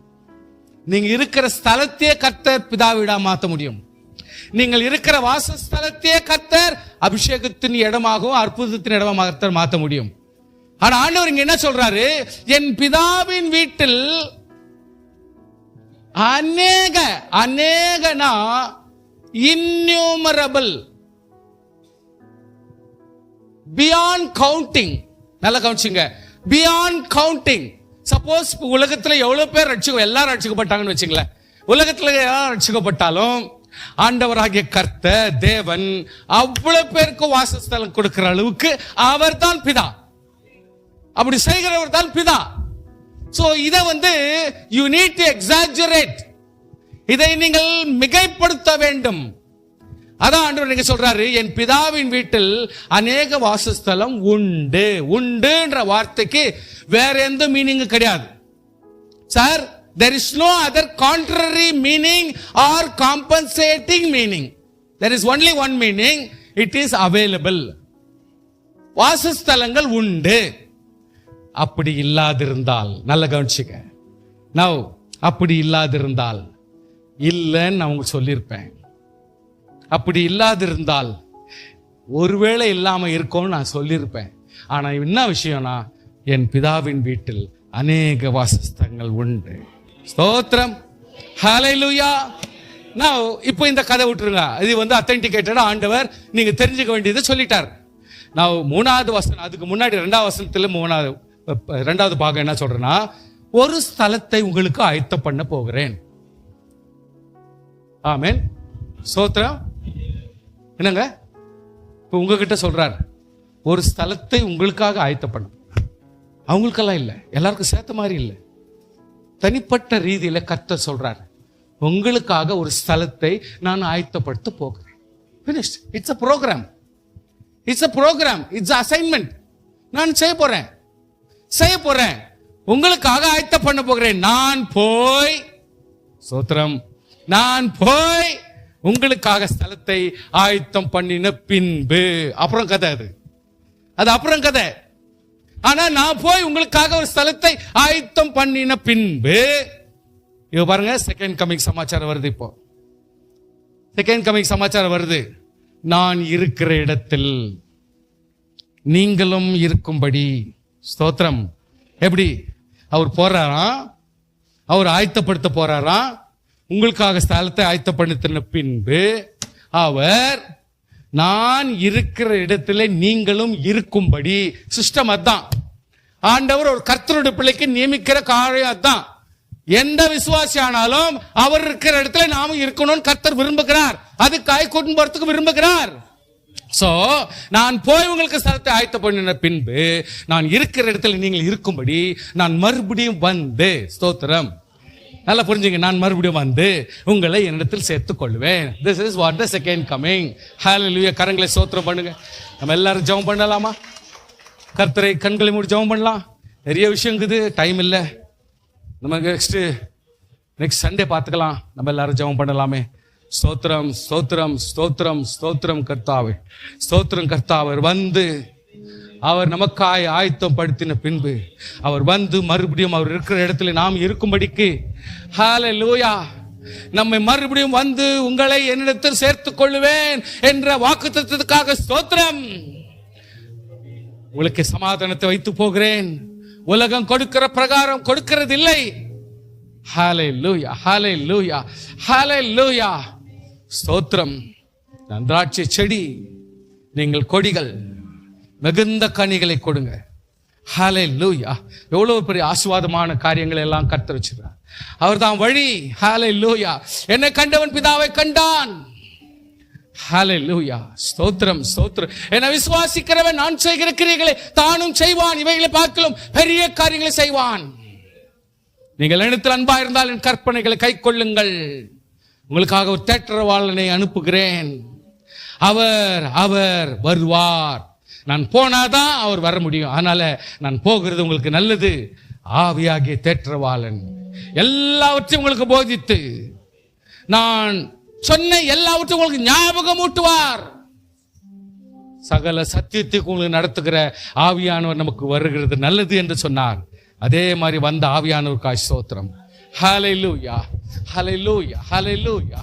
நீங்க இருக்கிற ஸ்தலத்தையே கர்த்தர் பிதா வீடா மாத்த முடியும். நீங்கள் இருக்கிற வாசஸ்தலத்தையே கர்த்தர் அபிஷேகத்தின் இடமாகவும் அற்புதத்தின் இடமாக கர்த்தர் மாத்த முடியும். ஆனா ஆண்டவர் இங்க என்ன சொல்றாரு, என் பிதாவின் வீட்டில் அநேகனா இன்யூமரபிள், பியாண்ட் கவுண்டிங். நல்லா கவுன்சிங்க, பியாண்ட் கவுண்டிங். சப்போஸ் உலகத்துல எவ்வளவு பேர் எல்லாரும் ரட்சிக்கப்பட்டாங்கன்னு வச்சுங்களேன். உலகத்துல யாரும் ரட்சிக்கப்பட்டாலும் ஆண்டவராகிய கர்த்தர் தேவன் அவ்வளவு பேருக்கு வாசஸ்தலம் கொடுக்கிற அளவுக்கு அவர் தான் பிதா. அப்படி செய்கிறவர் தான் பிதா. சோ இதை you need to exaggerate. இதை நீங்கள் மிகைப்படுத்த வேண்டும். அதான் ஆண்டவர் நீங்க சொல்றாரு, என் பிதாவின் வீட்டில் அநேக வாசஸ்தலம் உண்டு. உண்டுன்ற வார்த்தைக்கு வேற எந்த மீனிங் கிடையாது sir. there is no other contrary meaning or compensating meaning. there is only one meaning, it is available. வாசஸ்தலங்கள் உண்டு. அப்படி இல்லாதிருந்தால், நல்ல கவனிச்சுக்க, நவ் அப்படி இல்லாதிருந்தால் இல்லைன்னு நான் உங்களுக்கு சொல்லியிருப்பேன். அப்படி இல்லாதிருந்தால் ஒருவேளை இல்லாம இருக்கும்னு நான் சொல்லியிருப்பேன். ஆனா என்ன விஷயம்னா, என் பிதாவின் வீட்டில் அநேக வாசஸ்தலங்கள் உண்டு. ஸ்தோத்திரம். ஹalleluya. நான் இப்போ இந்த கதை விட்டுருங்க. இது அத்தென்டிகேட்டடா ஆண்டவர் நீங்க தெரிஞ்சுக்க வேண்டியதை சொல்லிட்டார். நான் 3வது வசனம், அதுக்கு முன்னாடி 2வது வசனத்துல 2வது பாகம் என்ன சொல்றேன்னா, ஒரு ஸ்தலத்தை உங்களுக்கு ஆயத்தம் பண்ண போகிறேன். ஆமென், ஸ்தோத்திரம். என்னங்க இப்போ உங்ககிட்ட சொல்றார், ஒரு ஸ்தலத்தை உங்களுக்காக ஆயத்தம் பண்ண. அவங்களுக்கெல்லாம் இல்லை, எல்லாருக்கும் சேர்த்த மாதிரி இல்லை, தனிப்பட்ட ரீதியில கர்த்தர் சொல்றார், உங்களுக்காக ஒரு ஸ்தலத்தை நான் ஆயத்தப்படுத்த போகிறேன். Finished. It's a program. It's a program. It's an assignment. நான் செய்ய போறேன். உங்களுக்காக ஆயத்தம் பண்ண போகிறேன். நான் போய், ஸ்தோத்திரம், நான் போய் உங்களுக்காக ஸ்தலத்தை ஆயத்தம் பண்ணின பின்பு, அப்புறம் கதை அது அப்புறம் கதை. ஆனா நான் போய் உங்களுக்காக ஒரு ஸ்தலத்தை ஆயத்தம் பண்ணின பின்பு, இவ பாருங்க, செகண்ட் கமிங் சமாச்சாரம் வருது. இப்போ செகண்ட் கமிங் சமாச்சாரம் வருது. நான் இருக்கிற இடத்தில் நீங்களும் இருக்கும்படி. ஸ்தோத்திரம். எப்படி அவர் போறாராம்? அவர் ஆயத்தப்படுத்த போறாராம். உங்களுக்காக ஸ்தலத்தை ஆயத்தப்படுத்தின பின்பு அவர், நான் இருக்கிற இடத்துல நீங்களும் இருக்கும்படி. சிஸ்டம் அதான். ஆண்டவர் ஒரு கர்த்தருடைய பிள்ளைக்கு நியமிக்கிற காரியம் அதான். எந்த விசுவாசி ஆனாலும் அவர் இருக்கிற இடத்துல நாமும் இருக்கணும்னு கர்த்தர் விரும்புகிறார். அதுக்காக கொண்டு போறதுக்கு விரும்புகிறார். சோ நான் போய் உங்களுக்கு ஸ்தலத்தை ஆயத்தம் பண்ணின பின்பு, நான் இருக்கிற இடத்துல நீங்கள் இருக்கும்படி நான் மறுபடியும் வந்து, ஸ்தோத்திரம், நல்லா புரிஞ்சுங்க, நான் மறுபடியும் வந்து உங்களை என்னிடத்தில் சேர்த்துக் கொள்வேன். This is what the second coming. Hallelujah. கரங்களை ஸ்தோத்திரம் பண்ணுங்க. நம்ம எல்லாரும் ஜெபம் பண்ணலாமா? கர்த்தரை கண்களை மூடி ஜெபம் பண்ணலாம். நிறைய விஷயம் இருக்குது, டைம் இல்லை. நம்ம நெக்ஸ்ட் சண்டே பார்த்துக்கலாம். நம்ம எல்லாரும் ஜெபம் பண்ணலாமே. ஸ்தோத்திரம், ஸ்தோத்திரம், ஸ்தோத்திரம், ஸ்தோத்திரம் கர்த்தாவே, ஸ்தோத்திரம் கர்த்தாவே. வந்து அவர் நமக்காய் ஆயத்தம் படுத்தின பின்பு அவர் வந்து மறுபடியும் அவர் இருக்கிற இடத்துல நாம் இருக்கும்படிக்கு, ஹalleluya, நம்மை மறுபடியும் வந்து உங்களை என்னிடத்தில் சேர்த்துக் கொள்வேன் என்ற வாக்குத்தத்தத்துக்காக ஸ்தோத்திரம். உங்களுக்கு சமாதானத்தை வைத்து போகிறேன். உலகம் கொடுக்கிற பிரகாரம் கொடுக்கிறது இல்லை. ஹalleluya, ஹalleluya, ஹalleluya. ஸ்தோத்திரம். நான் திராட்சை செடி, நீங்கள் கொடிகள், மிகுந்த கனிகளை கொடுங்க. ஹalleluya. எவ்வளவு பெரிய ஆசீர்வாதமான காரியங்களை எல்லாம் கர்த்தர் வச்சிருக்கார். அவர்தான் வழி. ஹalleluya. என்னை கண்டவன் பிதாவை கண்டான். ஹalleluya. ஸ்தோத்திரம், ஸ்தோத்திரம். என்னை விசுவாசிக்கிறவன் நான் செய்கிற கிரியைகளை தானும் செய்வான், இவைகளை பார்க்கலும் பெரிய காரியங்களை செய்வான். நீங்கள் என்னிடத்தில் அன்பா இருந்தால் என் கற்பனைகளை கை கொள்ளுங்கள். உங்களுக்காக ஒரு தேற்றரவாளனை அனுப்புகிறேன். அவர் வருவார். நான் போனாதான் அவர் வர முடியும். அதனால நான் போகிறது உங்களுக்கு நல்லது. ஆவியாகிய தேற்றரவாளன் எல்லாவற்றையும் உங்களுக்கு போதித்து, நான் சொன்ன எல்லாவற்றையும் உங்களுக்கு ஞாபகம் ஊட்டுவார். சகல சத்தியத்தை உங்களுக்கு நடத்துகிற ஆவியானவர் நமக்கு வருகிறது நல்லது என்று சொன்னார். அதே மாதிரி வந்த ஆவியானவருக்காய் ஸ்தோத்திரம். ஹalleluya, ஹalleluya, ஹalleluya.